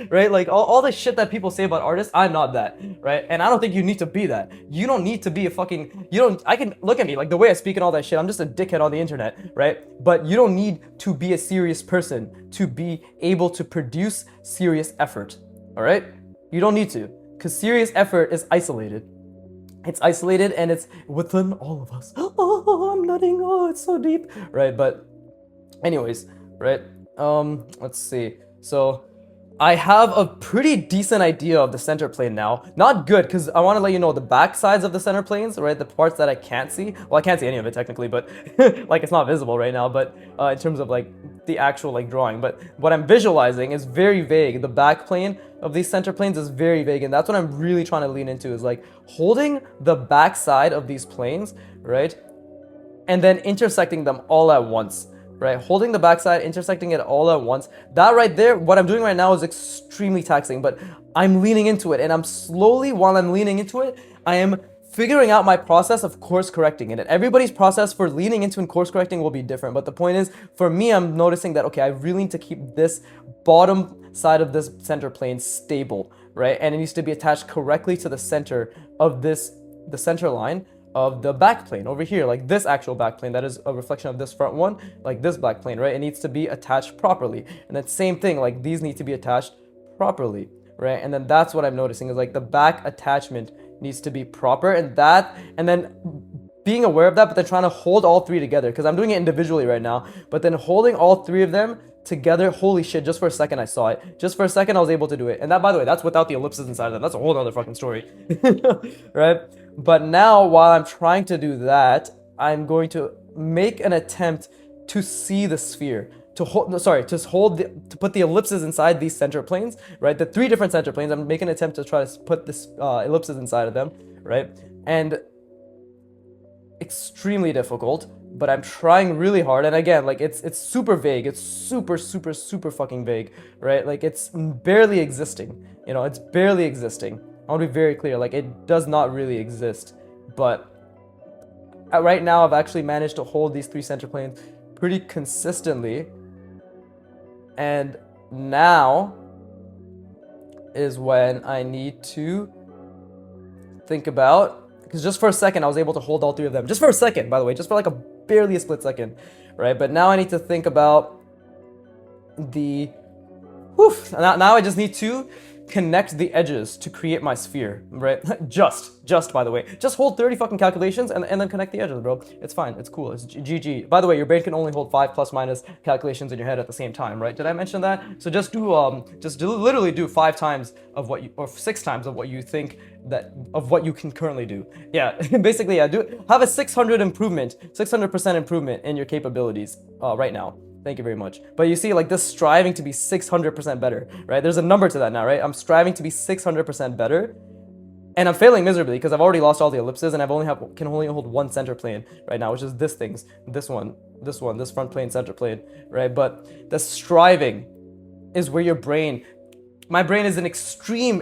right? Like all the shit that people say about artists, I'm not that, right? And I don't think you need to be that. You don't need to be a fucking. I can look at me like the way I speak and all that shit. I'm just a dickhead on the internet, right? But you don't need to be a serious person to be able to produce serious effort. All right, you don't need to. Because serious effort is isolated. It's isolated and it's within all of us. Oh, I'm nutting. Oh, it's so deep. Right, but anyways, right? Let's see. So I have a pretty decent idea of the center plane now. Not good, because I want to let you know the back sides of the center planes, right? The parts that I can't see. Well, I can't see any of it technically, but like it's not visible right now, but in terms of like the actual like drawing. But what I'm visualizing is very vague. The back plane of these center planes is very vague, and that's what I'm really trying to lean into, is like holding the back side of these planes, right? And then intersecting them all at once. Right, holding the backside, intersecting it all at once. That right there, what I'm doing right now is extremely taxing, but I'm leaning into it, and I'm slowly, while I'm leaning into it, I am figuring out my process of course correcting it. And everybody's process for leaning into and course correcting will be different. But the point is, for me, I'm noticing that, okay, I really need to keep this bottom side of this center plane stable, right? And it needs to be attached correctly to the center of the center line of the back plane over here, like this actual back plane that is a reflection of this front one, like this back plane, right? It needs to be attached properly. And then same thing, like these need to be attached properly, right? And then that's what I'm noticing, is like the back attachment needs to be proper, and then being aware of that, but then trying to hold all three together, because I'm doing it individually right now, but then holding all three of them together, holy shit, just for a second I saw it. Just for a second I was able to do it. And that, by the way, that's without the ellipses inside of them. That's a whole other fucking story. Right? But now, while I'm trying to do that, I'm going to make an attempt to see the sphere, to put the ellipses inside these center planes, right? The three different center planes. I'm making an attempt to try to put this ellipses inside of them, right? And extremely difficult, but I'm trying really hard. And again, like it's super vague. It's super fucking vague, right? Like it's barely existing. You know, it's barely existing. I want to be very clear. Like it does not really exist. But right now, I've actually managed to hold these three center planes pretty consistently. And now is when I need to think about, because just for a second I was able to hold all three of them. Just for a second, by the way, just for like barely a split second, right? But now I need to think about the, now I just need to connect the edges to create my sphere, right? just by the way, just hold 30 fucking calculations and then connect the edges, bro. It's fine, it's cool, it's GG. By the way, your brain can only hold 5 plus minus calculations in your head at the same time, right? Did I mention that? So just do literally do 5 times of what you, or 6 times of what you think of what you can currently do. Yeah, basically, yeah, have a 600% improvement in your capabilities right now. Thank you very much. But you see, like this striving to be 600% better, right? There's a number to that now, right? I'm striving to be 600% better, and I'm failing miserably because I've already lost all the ellipses, and can only hold one center plane right now, which is this front plane, center plane, right? But the striving is where my brain is an extreme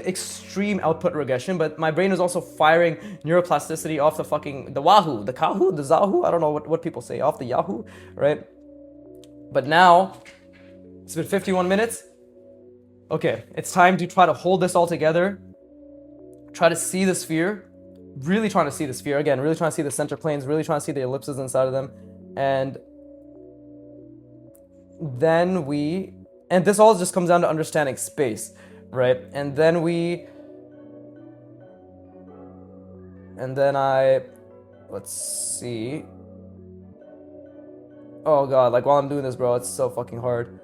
output regression, but my brain is also firing neuroplasticity off the wahoo, the kahoo, the zahoo, I don't know what people say, off the yahoo, right? But now, it's been 51 minutes. Okay, it's time to try to hold this all together. Try to see the sphere. Really trying to see the sphere. Again, really trying to see the center planes. Really trying to see the ellipses inside of them. And then this all just comes down to understanding space, right? And then let's see. Oh god, like while I'm doing this, bro, it's so fucking hard.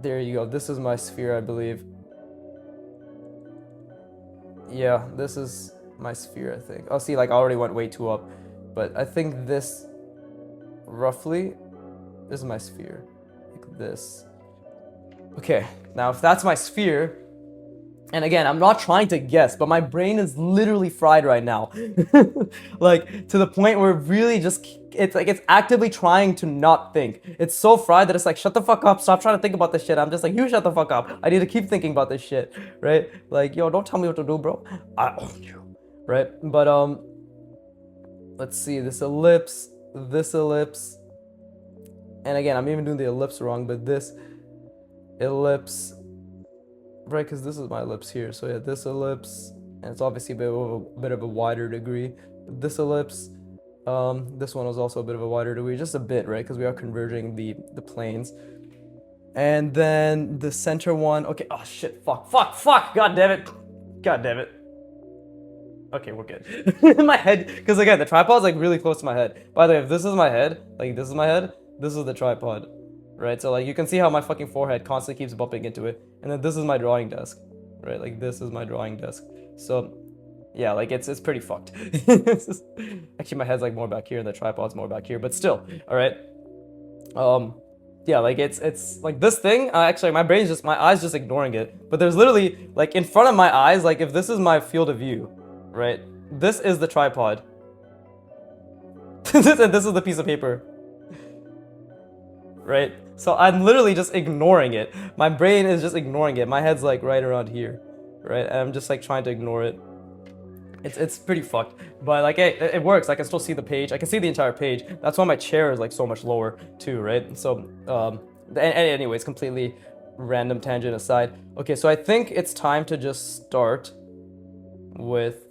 There you go. This is my sphere, I believe. Yeah, this is my sphere, I think. Oh, see, like I already went way too up. But I think this, roughly, is my sphere. Like this. Okay, now if that's my sphere, and again, I'm not trying to guess, but my brain is literally fried right now. Like, to the point where really it's actively trying to not think. It's so fried that it's like, shut the fuck up, stop trying to think about this shit. I'm just like, you shut the fuck up. I need to keep thinking about this shit, right? Like, yo, don't tell me what to do, bro. I own you, right? But, let's see, this ellipse. And again, I'm even doing the ellipse wrong, but this ellipse, right, because this is my ellipse here. So yeah, this ellipse, and it's obviously a bit of a wider degree. This ellipse, this one was also a bit of a wider degree, just a bit, right, because we are converging the planes. And then the center one, okay, oh shit, fuck, god damn it. Okay, we're good. In my head, because again, the tripod's like really close to my head. By the way, if this is my head, like this is my head, this is the tripod, right? So like you can see how my fucking forehead constantly keeps bumping into it. And then this is my drawing desk, right? Like this is my drawing desk. So yeah, like it's pretty fucked. Actually, my head's like more back here and the tripod's more back here, but still, all right. Yeah, like it's like this thing, actually my eyes just ignoring it. But there's literally like in front of my eyes, like if this is my field of view, right? This is the tripod. And this is the piece of paper. Right? So I'm literally just ignoring it. My brain is just ignoring it. My head's like right around here, right? And I'm just like trying to ignore it. It's pretty fucked. But like it works. I can still see the page. I can see the entire page. That's why my chair is like so much lower too, right? So anyways, completely random tangent aside. Okay, so I think it's time to just start with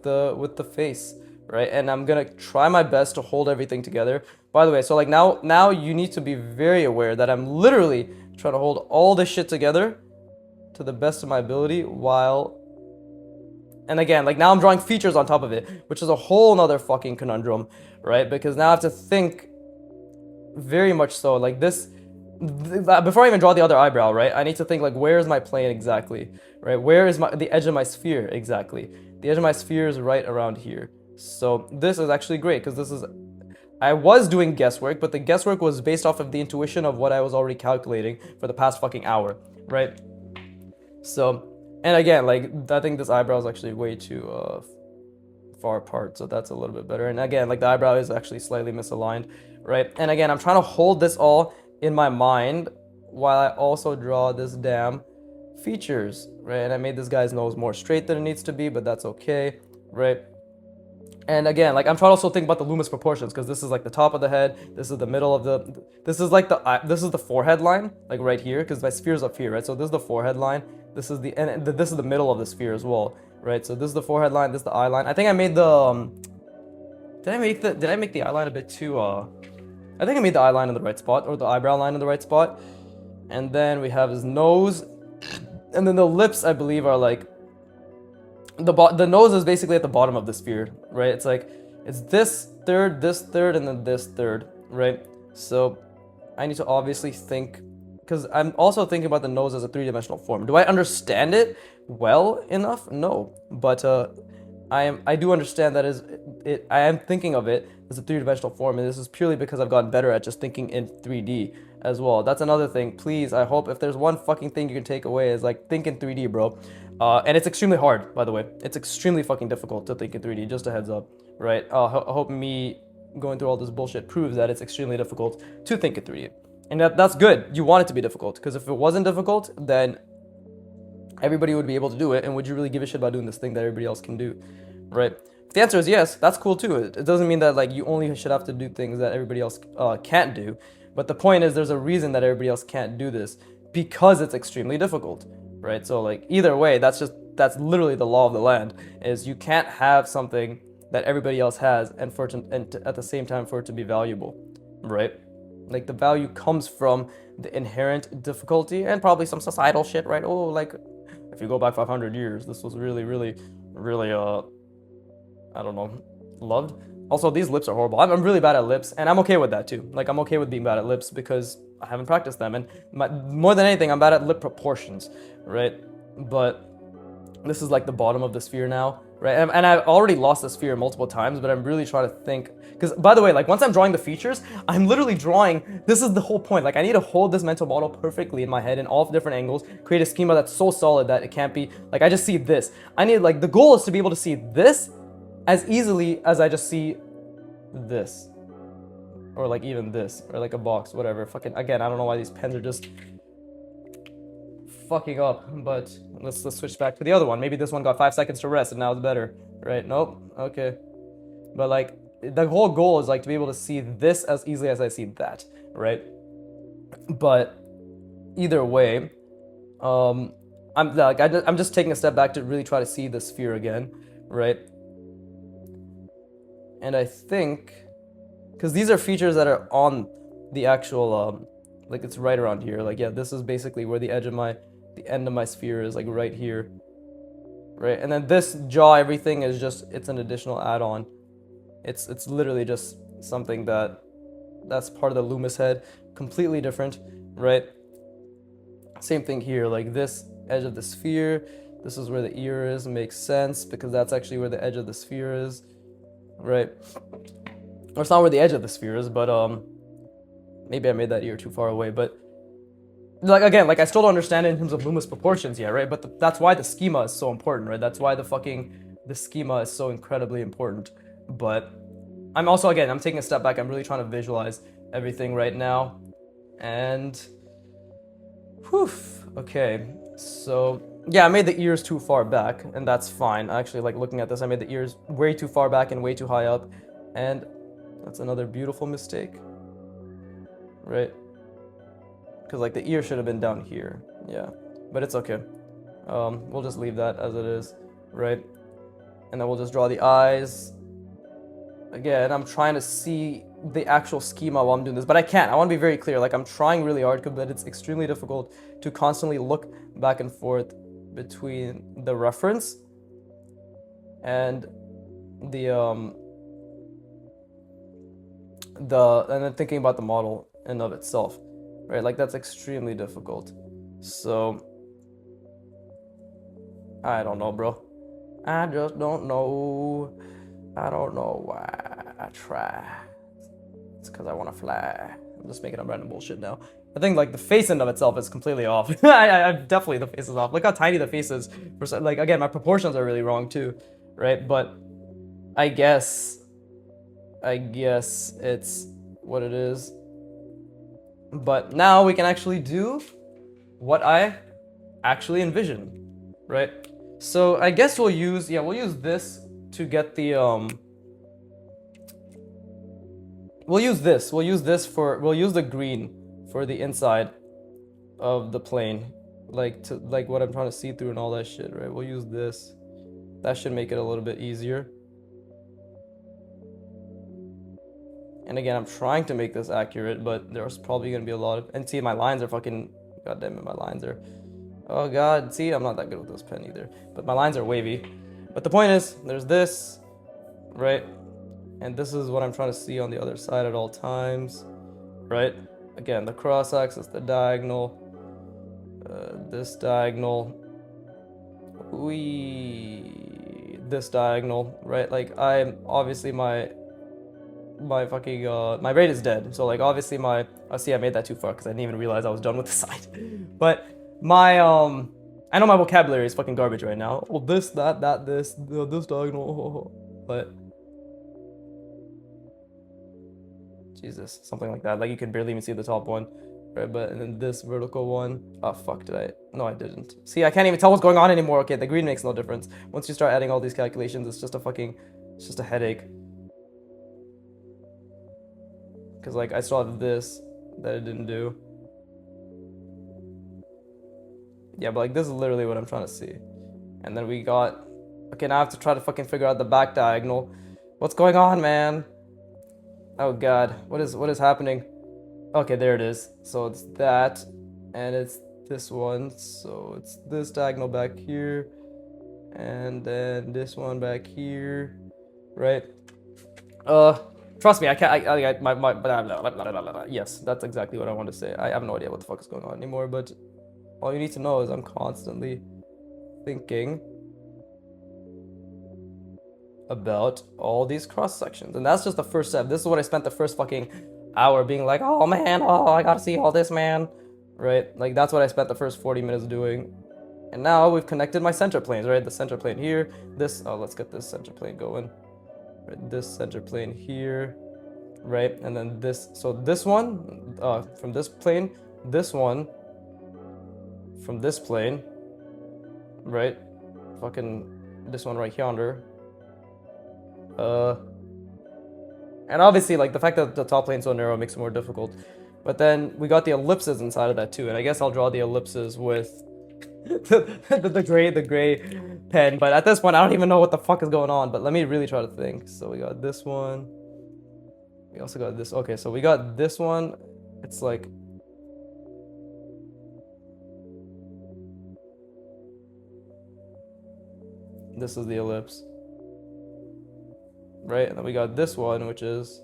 the face. Right, and I'm gonna try my best to hold everything together. By the way, so like now you need to be very aware that I'm literally trying to hold all this shit together to the best of my ability and again, like now I'm drawing features on top of it, which is a whole nother fucking conundrum, right? Because now I have to think very much so like this. Before I even draw the other eyebrow, right, I need to think like, where is my plane exactly, right? Where is the edge of my sphere exactly? The edge of my sphere is right around here. So this is actually great because this is, I was doing guesswork, but the guesswork was based off of the intuition of what I was already calculating for the past fucking hour, right? So, and again, like, I think this eyebrow is actually way too far apart, so that's a little bit better. And again, like, the eyebrow is actually slightly misaligned, right? And again, I'm trying to hold this all in my mind while I also draw this damn features, right? And I made this guy's nose more straight than it needs to be, but that's okay, right? And again, like, I'm trying to also think about the Loomis proportions, because this is like the top of the head, this is the middle of the, this is like this is the forehead line, like right here, because my sphere's up here, right? So this is the forehead line, this is the, and this is the middle of the sphere as well, right? So this is the forehead line, this is the eye line. I think I made the, did I make the eye line a bit too, I think I made the eye line in the right spot, or the eyebrow line in the right spot. And then we have his nose, and then the lips, I believe, are like, the nose is basically at the bottom of the sphere, right? It's like, it's this third, and then this third, right? So I need to obviously think, because I'm also thinking about the nose as a three-dimensional form. Do I understand it well enough? No, but I do understand that I am thinking of it as a three-dimensional form, and this is purely because I've gotten better at just thinking in 3D as well. That's another thing. Please, I hope if there's one fucking thing you can take away is, like, think in 3D, bro. And it's extremely hard, by the way. It's extremely fucking difficult to think in 3D, just a heads up, right? I hope me going through all this bullshit proves that it's extremely difficult to think in 3D. And that's good. You want it to be difficult, because if it wasn't difficult, then everybody would be able to do it, and would you really give a shit about doing this thing that everybody else can do, right? If the answer is yes, that's cool too. It doesn't mean that, like, you only should have to do things that everybody else can't do, but the point is there's a reason that everybody else can't do this, because it's extremely difficult, right? So, like, either way, that's literally the law of the land, is you can't have something that everybody else has and at the same time for it to be valuable, right? Like, the value comes from the inherent difficulty and probably some societal shit, right? Oh, like, if you go back 500 years, this was really, really, really, I don't know, loved. Also, these lips are horrible. I'm really bad at lips, and I'm okay with that too. Like, I'm okay with being bad at lips because I haven't practiced them, and more than anything, I'm bad at lip proportions, right? But this is like the bottom of the sphere now, right? And I've already lost the sphere multiple times, but I'm really trying to think, because, by the way, like, once I'm drawing the features, I'm literally drawing, this is the whole point, like, I need to hold this mental model perfectly in my head in all different angles, create a schema that's so solid that it can't be, like, I just see this. I need, like, the goal is to be able to see this as easily as I just see this, or, like, even this, or, like, a box, whatever. Fucking, again, I don't know why these pens are just fucking up, but let's switch back to the other one. Maybe this one got 5 seconds to rest and now it's better, right? Nope. Okay. But, like, the whole goal is, like, to be able to see this as easily as I see that, right? But either way, I'm just taking a step back to really try to see the sphere again, right? And I think, because these are features that are on the actual, like, it's right around here. Like, yeah, this is basically where the end of my sphere is, like, right here, right? And then this jaw, everything is just, it's an additional add-on. It's literally just something that's part of the Loomis head, completely different, right? Same thing here, like, this edge of the sphere, this is where the ear is, makes sense, because that's actually where the edge of the sphere is, right? Or it's not where the edge of the sphere is, but maybe I made that ear too far away, but, like, again, like, I still don't understand it in terms of Loomis proportions yet, right? But that's why the schema is so important, right? That's why the schema is so incredibly important. But I'm also, again, I'm taking a step back. I'm really trying to visualize everything right now. And, whew, okay. So, yeah, I made the ears too far back, and that's fine. Actually, like, looking at this, I made the ears way too far back and way too high up. And that's another beautiful mistake, right? Because, like, the ear should have been down here, yeah, but it's okay. We'll just leave that as it is, right? And then we'll just draw the eyes. Again, I'm trying to see the actual schema while I'm doing this, but I can't. I want to be very clear. Like, I'm trying really hard, but it's extremely difficult to constantly look back and forth between the reference and and then thinking about the model in of itself. Right, like, that's extremely difficult. So, I don't know, bro. I just don't know. I don't know why I try. It's because I want to fly. I'm just making up random bullshit now. I think like the face in of itself is completely off. I definitely the face is off. Look how tiny the face is. Like again, my proportions are really wrong too, right? But I guess it's what it is. But now we can actually do what I actually envision, right? So I guess we'll use this to get the we'll use the green for the inside of the plane, like what I'm trying to see through and all that shit, right? We'll use this. That should make it a little bit easier. And again, I'm trying to make this accurate, but there's probably gonna be a lot of, and see, my lines are fucking, god damn it, my lines are, oh god, see, I'm not that good with this pen either, but my lines are wavy. But the point is, there's this, right? And this is what I'm trying to see on the other side at all times, right? Again, the cross axis, the diagonal, this diagonal, this diagonal, right? Like, I'm obviously my fucking my rate is dead, so like obviously my see, I made that too far because I didn't even realize I was done with the side. But my I know my vocabulary is fucking garbage right now. Well, this, that, this diagonal, but Jesus, something like that. Like you can barely even see the top one, right? But and then this vertical one. Oh fuck, did I? No, I didn't. See, I can't even tell what's going on anymore. Okay, the green makes no difference. Once you start adding all these calculations, it's just a headache. Because like I still have this that I didn't do. Yeah, but like this is literally what I'm trying to see. And then we got, okay, now I have to try to fucking figure out the back diagonal. What's going on, man? Oh god, what is happening? Okay, there it is. So it's that, and it's this one. So it's this diagonal back here, and then this one back here, right? Trust me, I can't. Yes, that's exactly what I want to say. I have no idea what the fuck is going on anymore, but all you need to know is I'm constantly thinking about all these cross sections, and that's just the first step. This is what I spent the first fucking hour being like, oh man, oh I gotta see all this, man, right? Like that's what I spent the first 40 minutes doing, and now we've connected my center planes, right? The center plane here, this. Oh, let's get this center plane going. Right, this center plane here, right, and then this. So this one from this plane, this one from this plane, right? Fucking this one right yonder. And obviously, like the fact that the top plane's so narrow makes it more difficult. But then we got the ellipses inside of that too, and I guess I'll draw the ellipses with the gray pen. But at this point, I don't even know what the fuck is going on. But let me really try to think. So we got this one. We also got this. Okay, so we got this one. It's like, this is the ellipse, right? And then we got this one, which is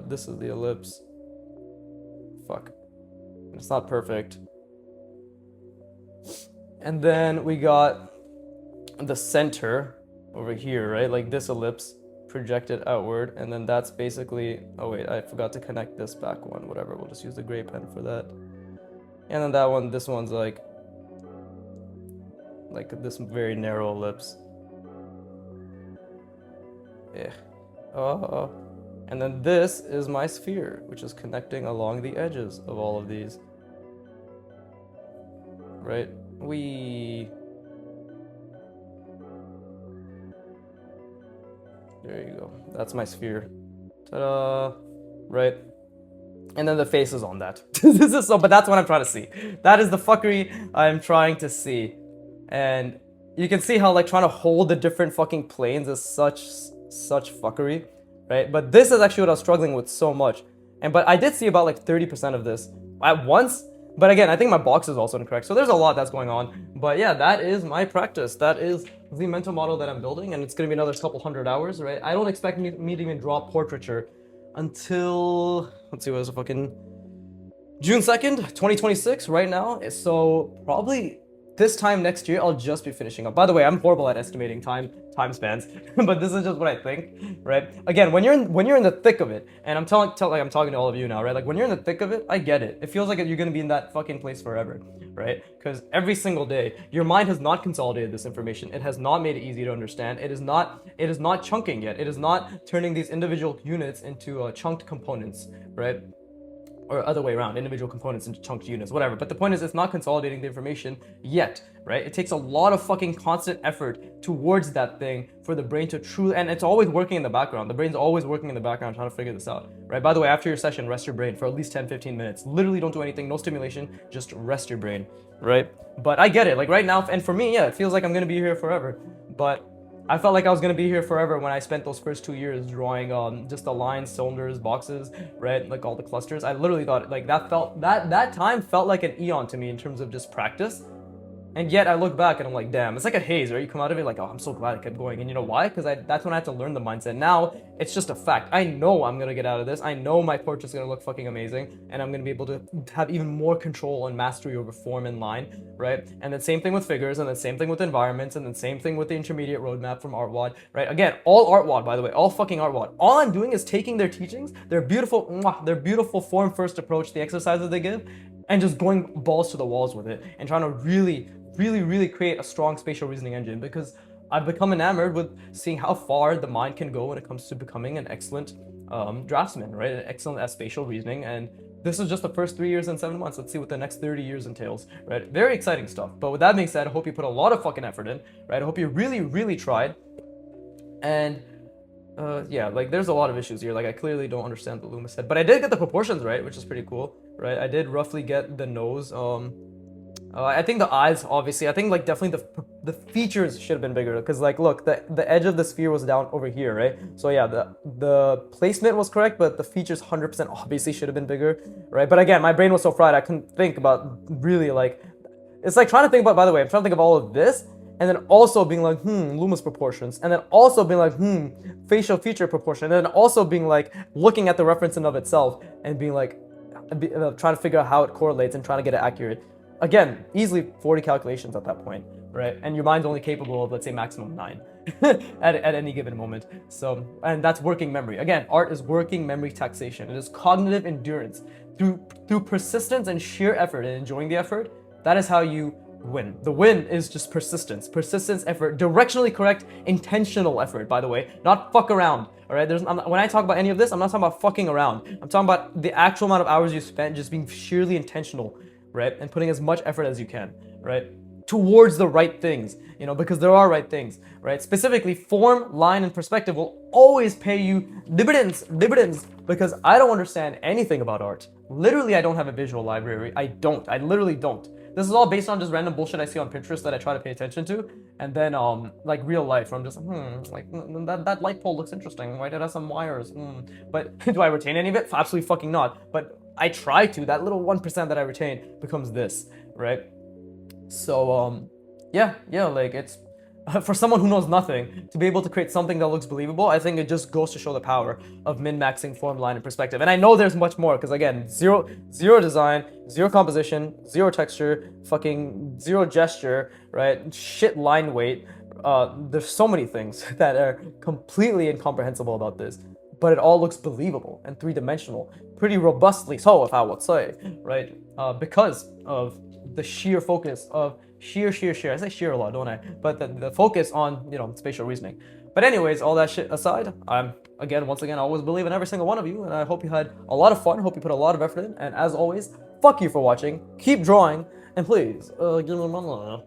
this is the ellipse. Fuck, it's not perfect. And then we got the center over here, right? Like this ellipse projected outward, and then that's basically, oh wait, I forgot to connect this back one, whatever, we'll just use the gray pen for that. And then that one, this one's like this very narrow ellipse. Yeah. And then this is my sphere, which is connecting along the edges of all of these. Right? There you go. That's my sphere. Ta-da! Right? And then the face is on that. This is so, but that's what I'm trying to see. That is the fuckery I'm trying to see. And you can see how like trying to hold the different fucking planes is such fuckery, right? But this is actually what I was struggling with so much. But I did see about like 30% of this at once. But again, I think my box is also incorrect. So there's a lot that's going on. But yeah, that is my practice. That is the mental model that I'm building, and it's gonna be another couple hundred hours, right? I don't expect me to even draw portraiture until, let's see, what is it, fucking June 2nd, 2026 right now. So probably this time next year, I'll just be finishing up. By the way, I'm horrible at estimating time spans, but this is just what I think, right? Again, when you're in the thick of it, and I'm like I'm talking to all of you now, right? Like when you're in the thick of it, I get it. It feels like you're gonna be in that fucking place forever, right? Because every single day, your mind has not consolidated this information. It has not made it easy to understand. It is not chunking yet. It is not turning these individual units into chunked components, right? Or other way around, individual components into chunked units, whatever. But the point is, it's not consolidating the information yet, right? It takes a lot of fucking constant effort towards that thing for the brain to truly, and it's always working in the background. The brain's always working in the background trying to figure this out, right? By the way, after your session, rest your brain for at least 10, 15 minutes. Literally don't do anything, no stimulation, just rest your brain, right? But I get it, like right now, and for me, yeah, it feels like I'm gonna be here forever, but I felt like I was gonna be here forever when I spent those first 2 years drawing just the lines, cylinders, boxes, right? Like all the clusters. I literally thought like that time felt like an eon to me in terms of just practice. And yet I look back and I'm like, damn, it's like a haze, right? You come out of it like, oh, I'm so glad I kept going. And you know why? Because that's when I had to learn the mindset. Now it's just a fact. I know I'm gonna get out of this. I know my portrait's gonna look fucking amazing, and I'm gonna be able to have even more control and mastery over form and line, right? And then same thing with figures, and then same thing with environments, and then same thing with the intermediate roadmap from artwod, right? Again, all artwod, by the way, all fucking artwod. All I'm doing is taking their teachings, their beautiful form first approach, the exercises they give, and just going balls to the walls with it and trying to really create a strong spatial reasoning engine, because I've become enamored with seeing how far the mind can go when it comes to becoming an excellent draftsman, right? An excellent at spatial reasoning. And this is just the first 3 years and 7 months. Let's see what the next 30 years entails, right? Very exciting stuff. But with that being said, I hope you put a lot of fucking effort in, right? I hope you really tried. And yeah, like there's a lot of issues here. Like I clearly don't understand the Loomis head, but I did get the proportions right, which is pretty cool, right? I did roughly get the nose. I think the eyes, obviously, I think like definitely the features should have been bigger, because like look, the edge of the sphere was down over here, right? So yeah, the placement was correct, but the features 100% obviously should have been bigger, right? But again, my brain was so fried I couldn't think about really like, it's like trying to think about, by the way, I'm trying to think of all of this, and then also being like, Loomis proportions, and then also being like, facial feature proportion, and then also being like, looking at the reference in of itself, and being like, trying to figure out how it correlates and trying to get it accurate. Again, easily 40 calculations at that point, right? And your mind's only capable of, let's say, maximum 9 at any given moment. So, and that's working memory. Again, art is working memory taxation. It is cognitive endurance. Through persistence and sheer effort and enjoying the effort, that is how you win. The win is just persistence, effort, directionally correct, intentional effort, by the way, not fuck around. All right, when I talk about any of this, I'm not talking about fucking around. I'm talking about the actual amount of hours you spent just being sheerly intentional, right? And putting as much effort as you can, right? Towards the right things, you know, because there are right things, right? Specifically, form, line, and perspective will always pay you dividends, because I don't understand anything about art. Literally, I don't have a visual library. I literally don't. This is all based on just random bullshit I see on Pinterest that I try to pay attention to, and then like real life, where I'm just like, that light pole looks interesting, right? It has some wires, but do I retain any of it? Absolutely fucking not. But I try to. That little 1% that I retain becomes this, right? So yeah, like it's for someone who knows nothing to be able to create something that looks believable. I think it just goes to show the power of min-maxing form, line, and perspective. And I know there's much more, because again, zero design, zero composition, zero texture, fucking zero gesture, right? Shit line weight. There's so many things that are completely incomprehensible about this, but it all looks believable and three-dimensional, pretty robustly so, if I would say, right? Because of the sheer focus of sheer. I say sheer a lot, don't I? But the focus on, you know, spatial reasoning. But anyways, all that shit aside, once again, I always believe in every single one of you, and I hope you had a lot of fun. Hope you put a lot of effort in, and as always, fuck you for watching. Keep drawing, and please, give me money.